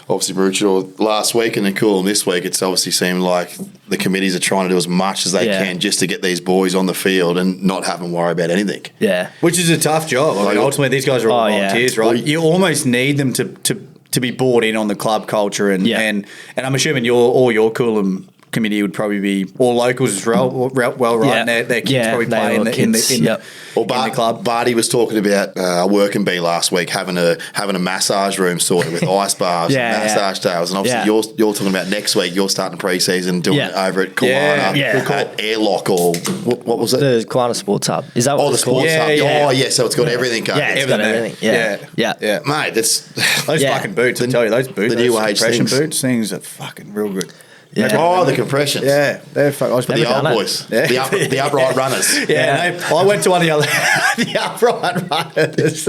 B: Obviously, Maroochydore last week and then Coolum this week. It's obviously seemed like the committees are trying to do as much as they can just to get these boys on the field and not have them worry about anything.
D: Yeah,
A: which is a tough job. I mean, ultimately, these guys are all volunteers, right? You almost need them to be bought in on the club culture and I'm assuming all your Coolum committee would probably be all locals as well, right?
D: Yeah.
A: And their kids
D: Yeah,
A: probably
D: they
A: play
D: were
A: in the
D: kids, yep.
B: Well,
A: in the club.
B: Barty was talking about work and bee last week, having a massage room sorted with ice bars
D: Yeah,
B: and massage tails, and obviously
D: Yeah.
B: you're talking about next week. You're starting pre-season doing it over at Coolum, at Airlock or what was it?
D: The Kiwana Sports Hub. Is that what
B: the
D: it's called?
B: sports hub.
A: Yeah.
B: Oh, yeah. So it's got everything.
D: Yeah, it's got everything. Yeah.
B: Mate, that's
A: Those
D: Yeah.
A: fucking boots, I tell you, those boots,
B: the new
A: those
B: age
A: compression
B: things.
A: things are fucking real good.
D: Yeah.
B: oh, the compressions.
A: Yeah, they're fucking. I was
B: The
D: Never
B: old
D: done it.
B: boys,
A: Yeah.
B: the upright runners.
A: Yeah, I went to one of the upright runners.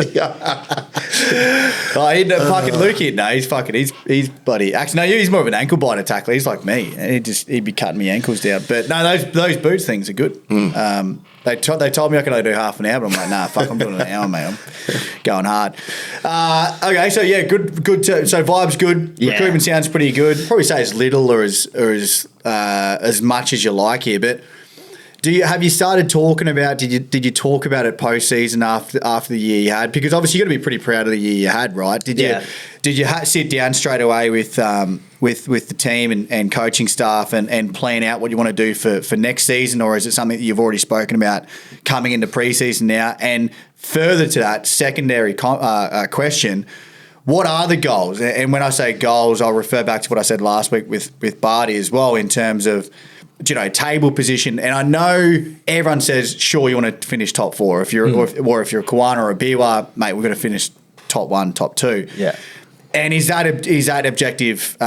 A: Oh, he'd fucking Luke. He's bloody. Actually, no, he's more of an ankle biter tackler. He's like me. He'd be cutting me ankles down. But no, those boots things are good. They told me I could only do half an hour, but I'm like, nah, fuck, I'm doing an hour, mate. I'm going hard. Okay, so yeah, good. So vibes good.
D: Yeah.
A: Recruitment sounds pretty good. Probably say as little or as much as you like here, but. Have you started talking about? Did you talk about it post-season after the year you had? Because obviously you got to be pretty proud of the year you had, right? Did you sit down straight away with the team and coaching staff and plan out what you want to do for next season, or is it something that you've already spoken about coming into pre-season now? And further to that, secondary question. What are the goals? And when I say goals, I'll refer back to what I said last week with Barty as well in terms of, table position. And I know everyone says, sure, you want to finish top 4. If you're or if you're a Kiwana or a Biwa, mate, we're going to finish top 1, top 2.
D: Yeah.
A: And is that objective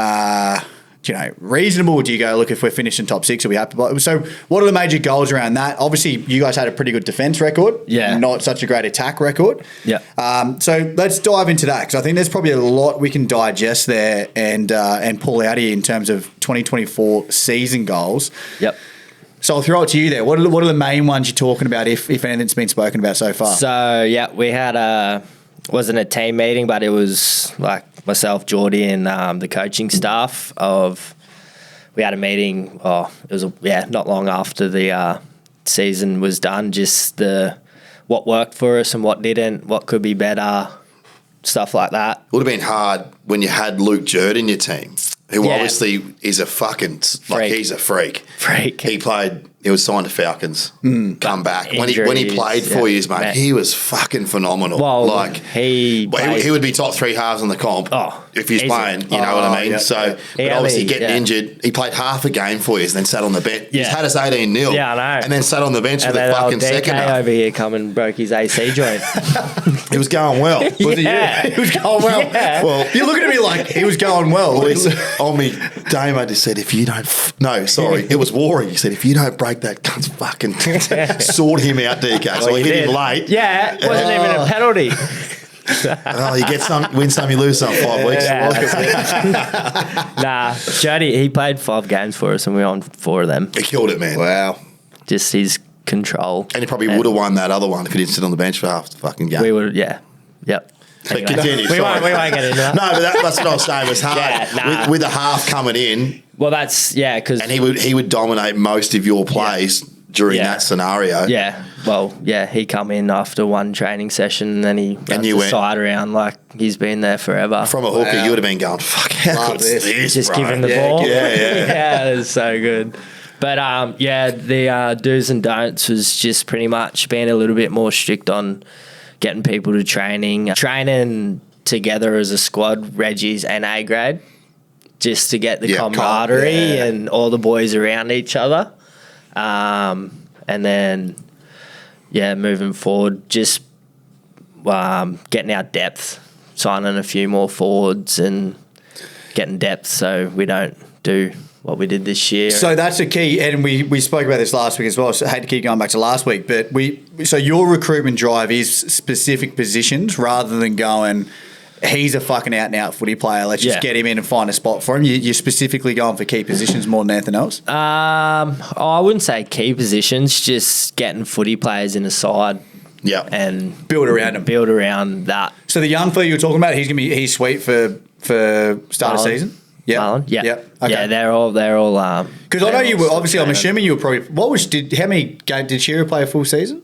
A: reasonable? Do you go, look, if we're finishing top 6, are we happy? So what are the major goals around that? Obviously, you guys had a pretty good defence record.
D: Yeah.
A: Not such a great attack record.
D: Yeah.
A: So let's dive into that, because I think there's probably a lot we can digest there and pull out here in terms of 2024 season goals.
D: Yep.
A: So I'll throw it to you there. What are the main ones you're talking about, if anything's been spoken about so far?
D: So, yeah, we had wasn't a team meeting, but it was like myself, Geordie, and the coaching staff we had a meeting. It was not long after the season was done. Just what worked for us and what didn't, what could be better, stuff like that.
B: It would have been hard when you had Luke Jerd in your team, who obviously is a fucking he's a freak. He was signed to Falcons. Come back when he played 4 years, mate. He was fucking phenomenal.
D: Well, he
B: would be top 3 halves in the comp if he's playing. You know what I mean?
A: Yeah.
B: So, but obviously getting injured, he played half a game for years, and then sat on the bench.
D: Yeah.
B: He's had us 18-0.
D: Yeah, I know.
B: And then sat on the bench for
D: and
B: the
D: then
B: fucking
D: DK
B: second half.
D: over here come and broke his AC joint.
B: It was going well.
A: Was it you? He was going well.
D: Yeah.
B: Well,
A: You're looking at me like he was going well.
B: on me, Damo just said, if you don't... it was Warren. He said, if you don't break that cunt's fucking... sort him out, DK. So he hit him late.
D: Yeah, it wasn't even a penalty.
B: You get some, win some, you lose some. 5 weeks.
D: Nah, Jody, he played 5 games for us and we won 4 of them.
B: He killed it, man.
A: Wow.
D: Just his control.
B: And he probably would have won that other one if he didn't sit on the bench for half the fucking game.
D: We would, yeah. Yep.
B: But continue,
D: we won't
B: sorry.
D: get into that.
B: No, but that's what I was saying. It was hard.
D: Yeah, nah.
B: with the half coming in,
D: Well, that's, because...
B: and he would dominate most of your plays during that scenario.
D: Yeah. Well, he come in after one training session and then he runs the side around like he's been there forever.
B: From a hooker, you would have been going, fuck, how good's this,
D: Just
B: bro?
D: give him the ball.
B: Yeah.
D: Yeah, it's so good. But, the do's and don'ts was just pretty much being a little bit more strict on getting people to training together as a squad, Reggie's and A grade, just to get the camaraderie and all the boys around each other. And then, moving forward, just getting our depth, signing a few more forwards and getting depth so we don't do what we did this year.
A: So that's a key, and we spoke about this last week as well, so I hate to keep going back to last week, but so your recruitment drive is specific positions rather than going, he's a fucking out-and-out footy player, let's just get him in and find a spot for him. You're specifically going for key positions more than anything else?
D: I wouldn't say key positions, just getting footy players in a side.
B: Yeah.
D: And
A: build around them.
D: Build around that.
A: So the young fella you were talking about, he's sweet for start of season? Yeah.
D: Marlon? Yeah.
A: Yep. Okay.
D: Yeah, they're all
A: because I know you were obviously, I'm assuming you were probably, how many games did Shearer play a full season?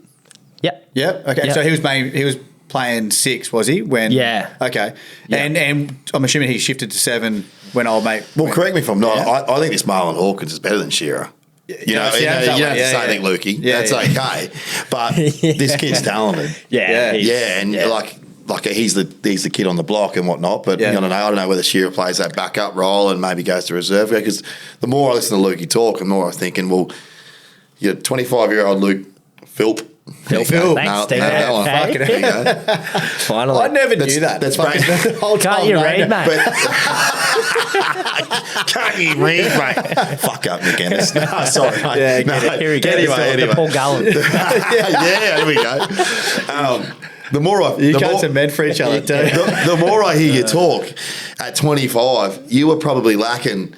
D: Yep.
A: Yeah. Okay.
D: Yep.
A: So he was playing 6, was he? When?
D: Yeah.
A: Okay.
D: Yeah.
A: And I'm assuming he shifted to 7 when old mate.
B: Well, correct me if I'm not. I think this Marlon Hawkins is better than Shearer. You don't have to say anything, Lukey. That's okay. But this kid's talented. Like he's the kid on the block and whatnot. But I don't know whether Shearer plays that backup role and maybe goes to reserve, because the more I listen to Lukey talk, the more I'm thinking, well, you're 25-year-old Luke Philp.
D: Thanks, Steve.
B: There you go.
D: Finally.
A: I never knew that.
B: That's
A: the whole time.
D: Can't you read, mate?
B: Can't you read, mate? Fuck up, Nick Ennis. No, sorry, mate.
A: Yeah,
D: Here we go.
B: Anyway.
D: The Paul Gallen.
B: Yeah, here we go. The more
A: You guys are meant for each other, too.
B: the more I hear you talk, at 25, you were probably lacking,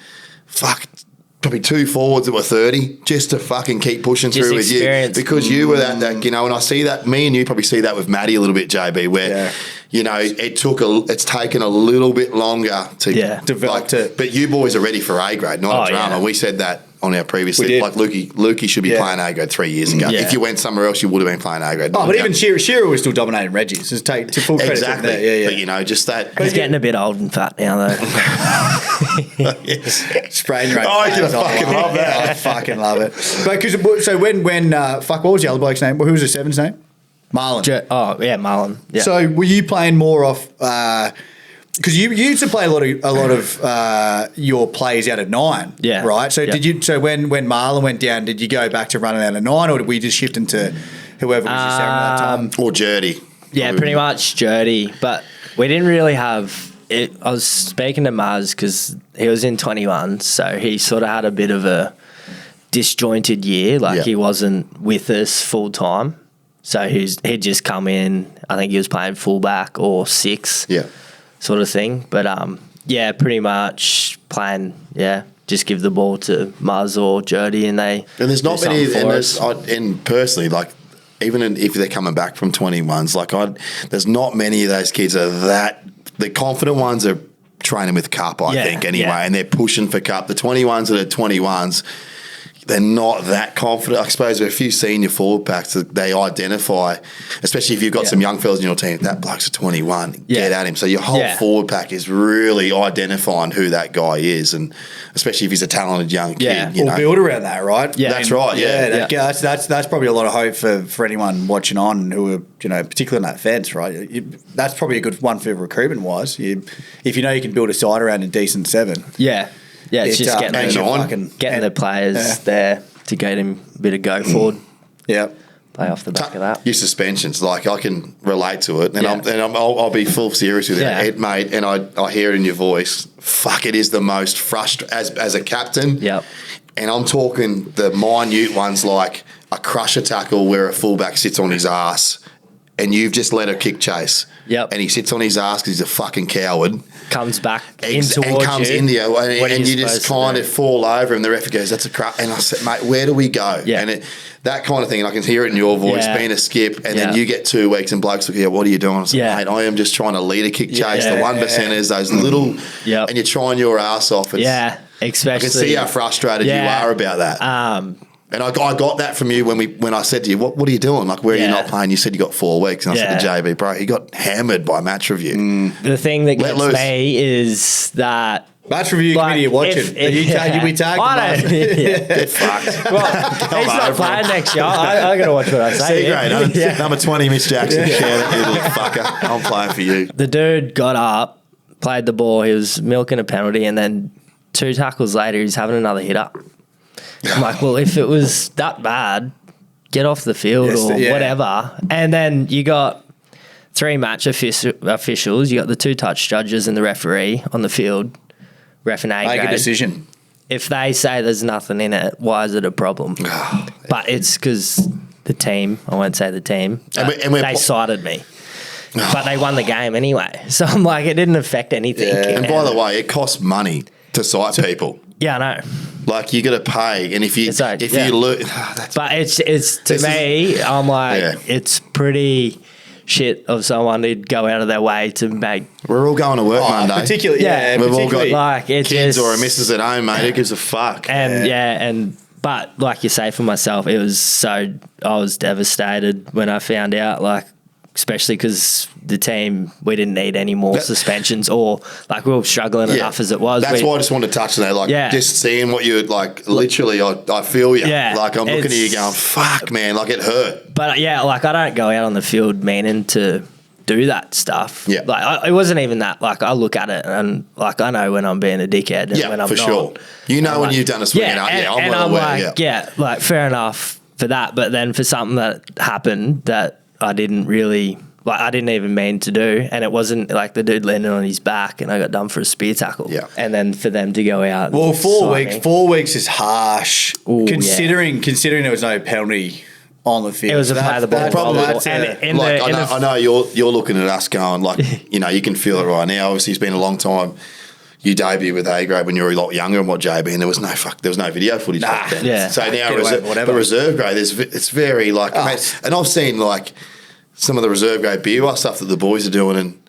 B: probably 2 forwards that were 30 just to fucking keep pushing
D: Just
B: through with you,
D: experience.
B: because you were that, and I see that, me and you probably see that with Maddie a little bit, JB, where it's taken a little bit longer to
A: develop it.
B: But you boys are ready for A grade, not a drama.
D: Yeah.
B: We said that on our previously, like Lukey should be playing A grade 3 years ago.
D: Yeah.
B: If you went somewhere else, you would have been playing A grade.
A: But even Shearer was still dominating Reggie's. Just take to full credit.
B: Exactly.
A: To that. Yeah.
B: But just that.
D: He's getting a bit old and fat now, though.
A: Sprain rate.
B: I can fucking love that.
A: I fucking love it. But so when what was the other bloke's name? Who was the seven's name? Marlon.
D: Marlon. Yeah.
A: So were you playing more off? Because you used to play a lot of your plays out of 9, right? So did you? So when Marlon went down, did you go back to running out of 9, or did we just shift into whoever was your seven at that time?
B: Or Jurdy?
D: Yeah, pretty much Jurdy. But we didn't really have it. I was speaking to Maz because he was in 21, so he sort of had a bit of a disjointed year. Like he wasn't with us full time, so he'd just come in. I think he was playing fullback or 6.
B: Yeah.
D: Sort of thing, but pretty much playing. Just give the ball to Muzz or Jurdy, and
B: there's not
D: do
B: many.
D: something for us.
B: And personally, like even if they're coming back from 21s, there's not many of those kids are that. The confident ones are training with cup, I think, anyway, and they're pushing for cup. The 21s that are 21s. They're not that confident. I suppose with a few senior forward packs, they identify, especially if you've got some young fellas in your team, that bloke's a 21, get at him. So your whole forward pack is really identifying who that guy is, and especially if he's a talented young kid.
A: We'll build around that, right?
B: Yeah, that's right.
A: That's probably a lot of hope for anyone watching on who are, particularly on that fence, right? That's probably a good one for recruitment wise. If you know you can build a side around a decent 7.
D: Yeah. Yeah, it's just getting the players there to get him a bit of go forward.
A: Yeah.
D: Play off the back of that.
B: Your suspensions, I can relate to it, and I'll be full serious with it, mate. And I hear it in your voice. Fuck, it is the most frustrating as a captain.
D: Yep.
B: And I'm talking the minute ones like a crusher tackle where a fullback sits on his ass, and you've just let a kick chase.
D: Yep.
B: And he sits on his ass because he's a fucking coward.
D: Comes back
B: and comes in there, and you just kind of fall over him. The ref goes, "That's a crap." And I said, "Mate, where do we go?"
D: Yeah.
B: And that kind of thing, and I can hear it in your voice, being a skip, and then you get 2 weeks, and blokes look at you, "What are you doing?" I said, "Mate, I am just trying to lead a kick chase. The 1%ers, those little, and you're trying your ass off."
D: Especially.
B: I can see how frustrated you are about that. And I got that from you when I said to you, what are you doing? Like, where are you not playing? You said you got 4 weeks. And I said to JB, bro, he got hammered by match review.
D: The thing that gets me is that...
A: Match review committee are watching. We tagged
D: I don't...
B: Get fucked.
D: Well, he's not playing next year. I got to watch what I say.
B: Great. Number 20, Mitch Jackson. Share it, you little fucker. I'm playing for you.
D: The dude got up, played the ball. He was milking a penalty, and then 2 tackles later, he's having another hit up. I'm like, well, if it was that bad, get off the field or whatever. And then you got 3 match officials. You got the 2 touch judges and the referee on the field. Ref and A grade.
A: Make a decision.
D: If they say there's nothing in it, why is it a problem? But it's because the team, I won't say the team, they cited me. But they won the game anyway. So I'm like, it didn't affect anything.
B: Yeah. And by the way, it costs money to cite people.
D: Yeah, I know.
B: Like, you got to pay, and if you lose,
D: but it's to me, I'm like, it's pretty shit of someone who'd go out of their way to make.
B: We're all going to work Monday,
A: particularly.
B: We've all got
D: like
B: kids or a missus at home, mate. Who gives a fuck?
D: And but like you say, for myself, it was I was devastated when I found out. Like, especially because the team, we didn't need any more suspensions or like we were struggling enough as it was.
B: That's why I just wanted to touch on that. Like just seeing what you like, literally, I feel you.
D: Yeah,
B: like I'm looking at you going, fuck, man, like it hurt.
D: But like I don't go out on the field meaning to do that stuff.
B: Yeah.
D: Like it wasn't even that. Like I look at it and like I know when I'm being a dickhead and when I'm
B: for
D: not.
B: Sure. You know when you've done a swing and I'm well aware.
D: Like, like fair enough for that. But then for something that happened that I didn't really, like I didn't even mean to do, and it wasn't like the dude landed on his back and I got done for a spear tackle.
B: Yeah.
D: And then for them to go out.
A: Well, 4 weeks. 4 weeks is harsh.
D: Ooh,
A: considering there was no penalty on the field.
D: It was a play the ball.
B: I know you're looking at us going like, you know, you can feel it right now. Obviously, it's been a long time. You debuted with A grade when you were a lot younger and what JB, and there was no video footage back then.
D: Yeah.
B: So now the reserve grade, it's very like, mate, and I've seen like some of the reserve grade BUR stuff that the boys are doing, and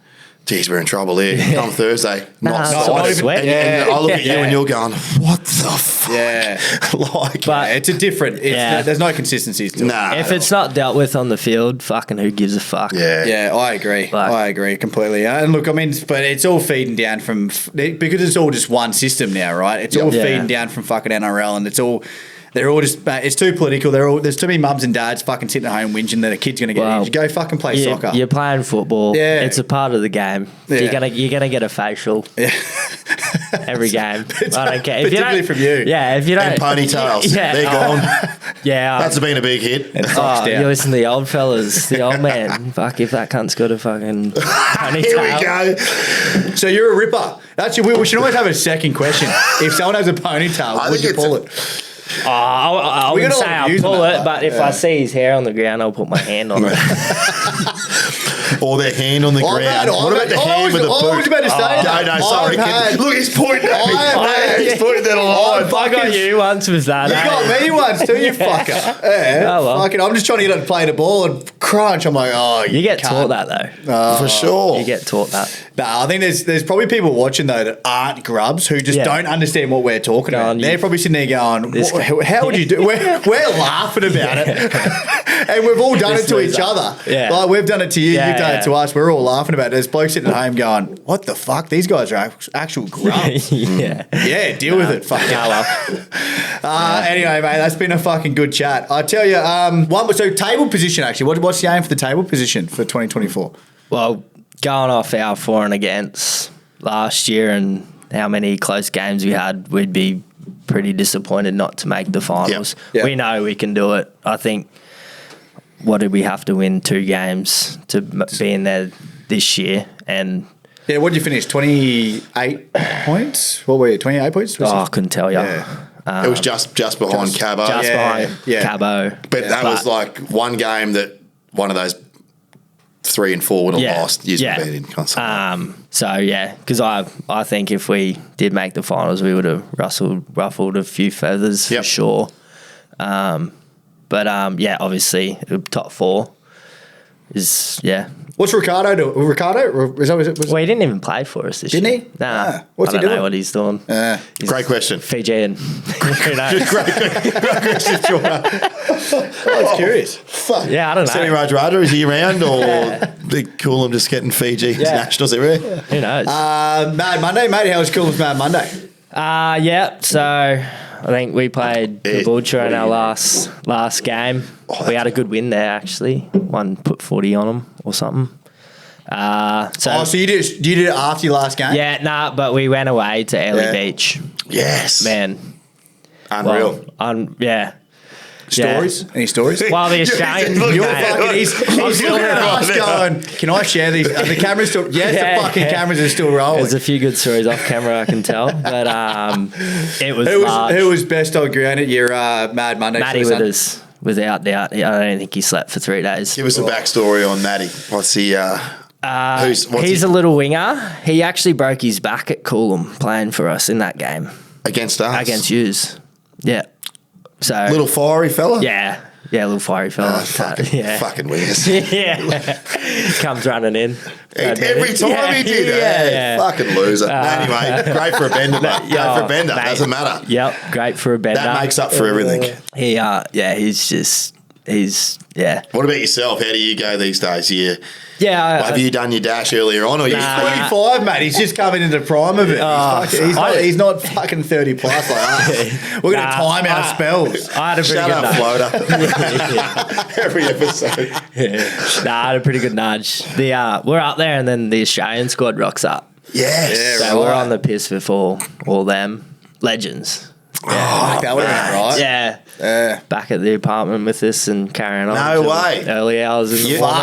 B: geez, we're in trouble here. Come Thursday, not sweat. And I look at you and you're going, what the fuck?
A: Yeah.
D: But
A: it's a different, there's no consistencies to it.
D: If it's not dealt with on the field, fucking who gives a fuck?
A: Yeah, I agree. I agree completely. And look, I mean, but it's all feeding down from, because it's all just one system now, right? It's all feeding down from fucking NRL, and they're all just, it's too political. There's too many mums and dads fucking sitting at home whinging that a kid's going to get injured. Go fucking play soccer.
D: You're playing football. Yeah. It's a part of the game.
A: Yeah.
D: You're gonna get a facial. Yeah. Every game. I don't care.
A: Particularly from you.
D: Yeah, if you don't.
B: And ponytails. They're gone.
D: Yeah.
B: That's been a big hit.
D: You listen to the old fellas, the old man. Fuck, if that cunt's got a fucking ponytail.
B: Here we go.
A: So you're a ripper. Actually, we should always have a second question. If someone has a ponytail, would you pull it?
D: I wouldn't say I'll pull it, but if I see his hair on the ground, I'll put my hand on it.
B: Or their hand on the ground. What about the hand with the boot?
A: I was about to say
B: no, sorry. Look, he's pointing at me. He's pointing at a line.
D: I got you once with that.
A: You got me once too, you fucker. Yeah, fucking, I'm just trying to get her to play the ball and crunch. I'm like,
D: you get taught that though.
B: For sure.
D: You get taught that.
A: No, I think there's probably people watching though that aren't grubs who just don't understand what we're talking about. They're probably sitting there going, how would you do? We're laughing about it. And we've all done it to each other. Yeah. Like we've done it to you, you've done it to us. We're all laughing about it. There's blokes sitting at home going, what the fuck? These guys are actual grubs. Yeah, deal with it. Fuck anyway, mate, that's been a fucking good chat. I tell you, so table position actually. What's the aim for the table position for 2024?
D: Well, going off our for and against last year and how many close games we had, we'd be pretty disappointed not to make the finals. Yep. We know we can do it. I think, what did we have to win 2 games to be in there this year? And
A: what did you finish? 28 points? What were you? 28 points?
D: I couldn't tell you.
B: Yeah. It was just behind Cabo.
D: Just behind Cabo.
B: But that was like one game that one of those 3 and 4 would have lost. So because I think if we did make the finals, we would have ruffled a few feathers for sure. But obviously top 4 is
A: What's Ricardo doing? Ricardo?
D: Well, he didn't even play for us this year.
A: Didn't he?
D: Nah.
A: What's he doing?
D: I don't know what he's doing.
B: Great question.
D: Fijian.
B: Great question, Jordan.
A: I was curious.
B: Fuck.
D: Yeah, I don't know.
B: Sammy Rajrada, is he around or big Coolum just getting Fiji nationals everywhere?
D: Who knows?
A: Mad Monday, mate. How was Coolum's Mad Monday?
D: So I think we played the Butcher in our last game. We had a good win there, actually. One put 40 on them or something. So
A: you did it after your last game?
D: Yeah, but we went away to Airlie Beach.
B: Yes.
D: Man.
B: Unreal.
A: Stories? Yeah. Any stories?
D: Well, the Australian...
A: he's still going, can I share these? Are the cameras still... Yes, the fucking cameras are still rolling.
D: There's a few good stories off camera, I can tell. But it was
A: Who was best on ground at your Mad Monday?
D: Matty with us, without doubt. I don't think he slept for 3 days.
B: Give us a backstory on Matty. What's he...
D: he's a little winger. He actually broke his back at Coolum playing for us in that game.
B: Against us?
D: Against yous. Yeah. So
B: little fiery fella?
D: Yeah, little fiery fella.
B: Fucking wingers.
D: Comes running in.
B: Every time he did it. Fucking loser. Anyway, great for a bender. Doesn't matter.
D: Yep, great for a bender.
B: That makes up for everything.
D: He's just... he's yeah.
B: What about yourself? How do you go these days?
D: Yeah.
B: Have you done your dash earlier on, or you?
A: 25, mate. He's just coming into the prime of it. He's not fucking 30 plus like us. We're going to time our spells.
D: I had a pretty
B: Shut
D: good
B: up, floater. Every episode.
D: I had a pretty good nudge. We're up there, and then the Australian squad rocks up.
B: Yes.
D: So we're on the piss with all them legends.
A: Yeah, that would have been right.
D: Yeah. Back at the apartment with us and carrying on.
B: No
D: till
B: way.
D: Early hours in the morning.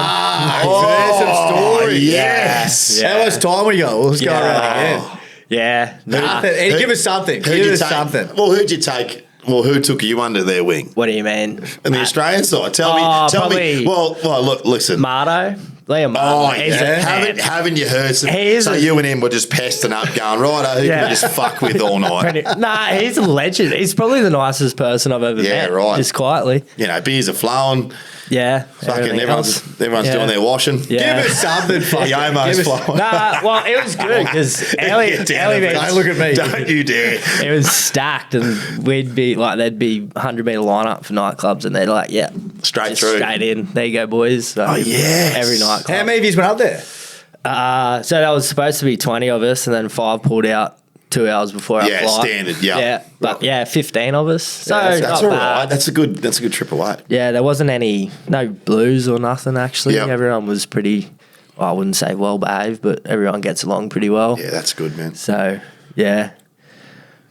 A: So there's some stories.
B: Yes.
A: How much time we got? Let's go around again.
D: Yeah. Nah.
A: Give us something. Give us something.
B: Well, who'd you take? Well, who took you under their wing?
D: What do you mean?
B: In the Australian side? Tell me. Well, look, listen.
D: Marto. Liam Marto.
B: Oh, yeah. Haven't you heard some? So you and him were just pesting up, going, right, who can we just fuck with all night?
D: He's a legend. He's probably the nicest person I've ever met.
B: Yeah, right.
D: Just quietly.
B: You know, beers are flowing.
D: Yeah.
B: Fucking everyone's doing their washing.
D: Yeah.
A: Give us something.
B: The Omo's flowing.
D: Well, it was good because
A: Don't look at me.
B: Don't you dare.
D: it was stacked, and we'd be like, there'd be 100-meter lineup for nightclubs, and they're like, yeah,
B: Straight through.
D: straight in. There you go, boys. So
B: yes.
D: every nightclub.
A: How many of you went up there?
D: So that was supposed to be 20 of us, and then 5 pulled out 2 hours before our flight.
B: Standard. Yeah.
D: But 15 of us. So
B: that's
D: not
B: all
D: bad.
B: right. That's a good trip away.
D: Yeah, there wasn't no blues or nothing actually.
B: Yep.
D: Everyone was pretty. Well, I wouldn't say well behaved, but everyone gets along pretty well.
B: Yeah, that's good, man.
D: So yeah,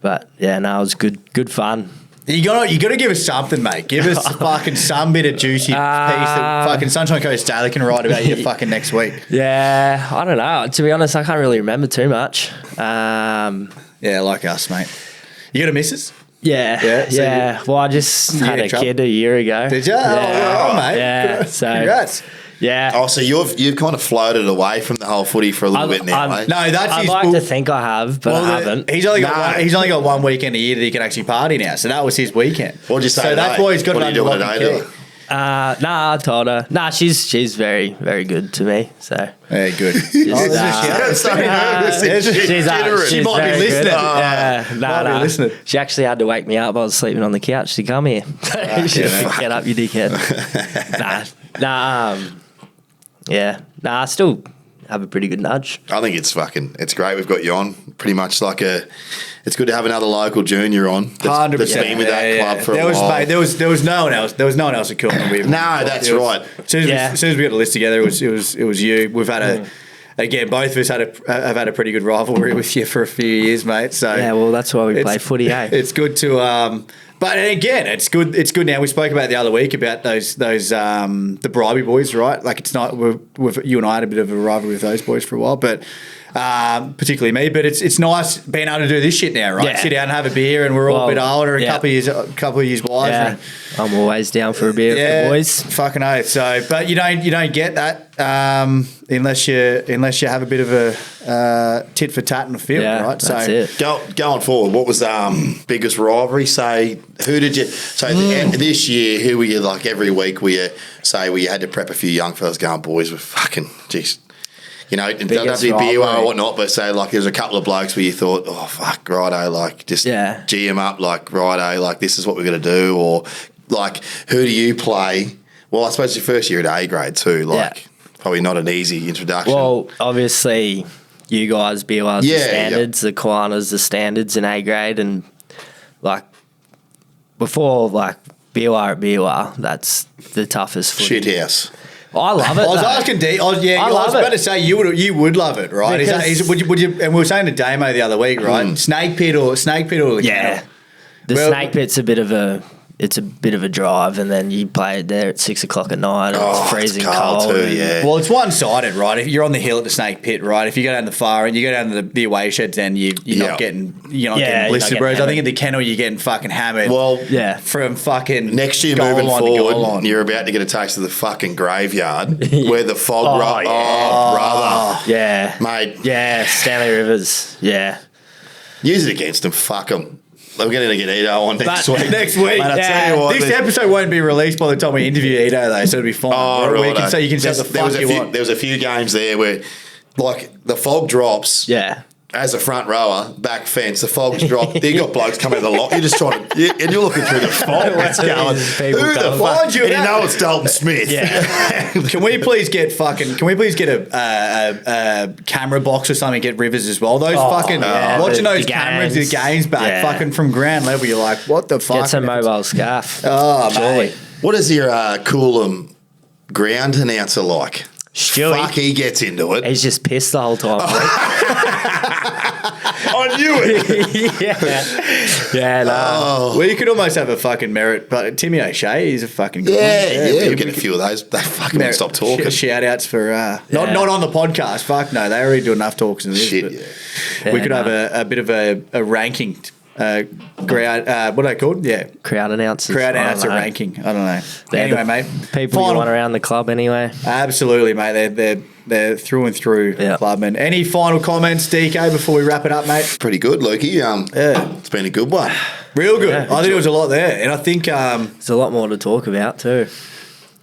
D: but yeah, no, it was good fun.
A: You got to give us something, mate. Give us fucking some bit of juicy piece that fucking Sunshine Coast Daily can write about you fucking next week.
D: Yeah, I don't know. To be honest, I can't really remember too much.
A: Yeah, like us, mate. You got a missus?
D: Yeah.
A: So
D: well, I just had a kid a year ago.
A: Did you?
D: Yeah.
A: Oh, mate.
D: Yeah. So
A: congrats.
D: yeah.
B: Oh, so you've kind of floated away from the whole footy for a little bit now, mate.
A: No, that's
D: I'd
A: his.
D: like to think I have, but I haven't.
A: He's only got one weekend a year that he can actually party now. So that was his weekend.
B: What'd you say?
A: So that's why he's got
B: what
A: it
B: are you
A: under
B: doing
A: lock
B: today,
A: and
B: though?
A: key.
D: I told her. Nah, she's very, very good to me. So
A: Yeah, good.
D: she's
A: She might be
D: very
A: listening.
D: good. Yeah,
A: Might be listening.
D: She actually had to wake me up. I was sleeping on the couch to come here. Get up, you dickhead. I still have a pretty good nudge.
B: I think it's great. We've got you on. Pretty much it's good to have another local junior on.
A: 100%.
B: That's been with that club for a while.
A: Mate, there was no one else. There was no one else at Coolum.
B: No, that's right.
A: As soon as we got the list together, it was you. We've had again, both of us have had a pretty good rivalry with you for a few years, mate. So
D: yeah, well, that's why we play footy.
A: It's good to. But again, it's good. It's good now. We spoke about the other week about those the Bribey boys, right? Like it's not. You and I had a bit of a rivalry with those boys for a while, but particularly me. But it's nice being able to do this shit now, right?
D: Yeah.
A: Sit down and have a beer, and we're all a bit older, a couple of years wiser.
D: Yeah. I'm always down for a beer with the boys.
A: Fucking oath. So, but you don't get that unless you have a bit of a tit for tat in the field, right?
D: That's it.
B: Going forward, what was biggest rivalry? Say, who did you? So this year, who were you like every week? Where you had to prep a few young fellas going, boys, we're fucking jeez. You know, it doesn't have to be beer or whatnot, but say like there's a couple of blokes where you thought, oh fuck, righto, like just G them up, like righto, like this is what we're gonna do, or like who do you play? Well, I suppose your first year at A grade too, like probably not an easy introduction.
D: Well, obviously you guys, BY's the standards, the Kiwanis the standards in A grade, and like before like BY at BY, that's the toughest footy.
B: Shit house.
D: I love it.
A: I was asking D. I was about to say you would love it, right? Would you? And we were saying to Damo the other week, right? Snake pit or the
D: yeah. The snake pit's a bit of a drive, and then you play it there at 6 o'clock at night. And it's freezing cold
B: too. Yeah.
A: Well, it's one sided, right? If you're on the hill at the snake pit, right? If you go down the far and you go down to the away sheds, then you're not getting blistered. Whereas I think in the kennel you're getting fucking hammered.
B: Well,
A: from fucking
B: next year moving forward, you're about to get a taste of the fucking graveyard where the fog. Brother,
D: yeah,
B: mate,
D: yeah, Stanley Rivers, yeah.
B: Use it against them. Fuck them. We're going to get Ito on next week.
A: Next week.
B: Mate, I tell you what,
A: this episode won't be released by the time we interview Ito, though, so it'll be fine.
B: Oh, right.
A: So you can say the fuck you want.
B: There was a few games there where, like, the fog drops.
D: Yeah.
B: as a front rower, back fence, the fog's dropped. You got blokes coming out of the lock. You're just trying to, and you're looking through the fog. What's going? Who the fuck? And you know it's Dalton Smith.
A: Yeah. Can we please get a camera box or something? Get Rivers as well. Those watching those cameras, the games back, fucking from ground level. You're like, what the fuck?
D: Get some mobile scarf.
A: Oh, mate.
B: What is your Coolum ground announcer like?
D: Stewie.
B: Fuck, he gets into it.
D: He's just pissed the whole time.
B: I knew it.
D: Yeah, no.
A: Well, you could almost have a fucking merit, but Timmy O'Shea, he's a fucking good one.
B: Yeah, we get a few of those. They fucking won't stop talking.
A: Shout outs for not on the podcast. Fuck no, they already do enough talks in this. We could have a bit of a ranking. Crowd, what are they called? Yeah,
D: crowd announcers.
A: Crowd announcer ranking. I don't know. Anyway, mate.
D: People you want around the club anyway.
A: Absolutely, mate. They're through and through clubmen. Any final comments, DK, before we wrap it up, mate?
B: Pretty good, Lukey. It's been a good one.
A: Real good. I think there was a lot there, and I think
D: there's a lot more to talk about too.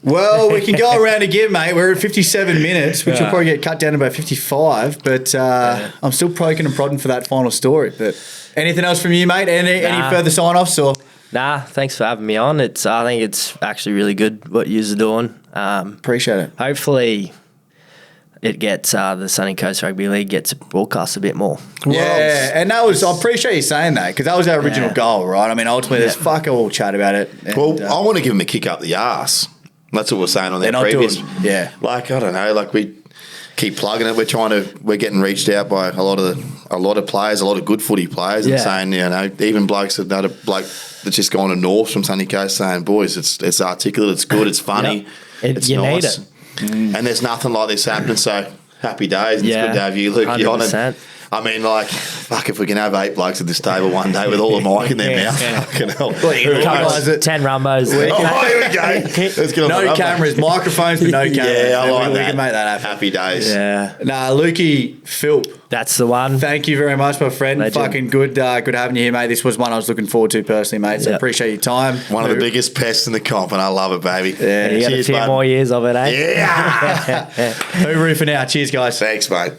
A: Well, we can go around again, mate. We're at 57 minutes, which will probably get cut down to about 55. But I'm still poking and prodding for that final story. But anything else from you, mate? Any further sign-offs? Or?
D: Nah, thanks for having me on. I think it's actually really good what you're doing.
A: Appreciate it.
D: Hopefully it gets the Sunny Coast Rugby League gets broadcast a bit more.
A: Yeah, and I appreciate you saying that because that was our original goal, right? I mean, ultimately, there's fuck all chat about it. And,
B: I want to give him a kick up the arse. That's what we're saying on that previous. Like, I don't know, like we keep plugging it. We're getting reached out by a lot of players, a lot of good footy players, and saying, even blokes another bloke that's just gone to North from Sunny Coast saying, boys, it's articulate, it's good, it's funny, it's
D: you
B: nice.
D: Need it.
B: And there's nothing like this happening, so happy days. And it's good to have you, Luke.
D: 100%.
B: I mean, like, fuck, if we can have 8 blokes at this table one day with all the mic in their mouth, fucking hell.
D: 10 Rumbos.
B: Here we go. Let's get on
A: no cameras, microphones, but no cameras.
B: Yeah, I like
A: we can make that happen.
B: Happy days.
D: Yeah.
A: Nah, Lukey, Philp.
D: That's the one.
A: Thank you very much, my friend.
D: Legend.
A: Fucking good having you here, mate. This was one I was looking forward to personally, mate. So appreciate your time.
B: One of the biggest pests in the comp, and I love it, baby.
D: Yeah, you got a few more years of it, eh?
B: Yeah.
A: Hooroo for now. Cheers, guys.
B: Thanks, mate.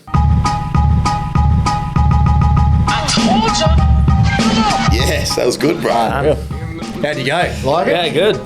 B: Yes, that was good, bro.
A: How'd you go? Like it?
D: Yeah, good.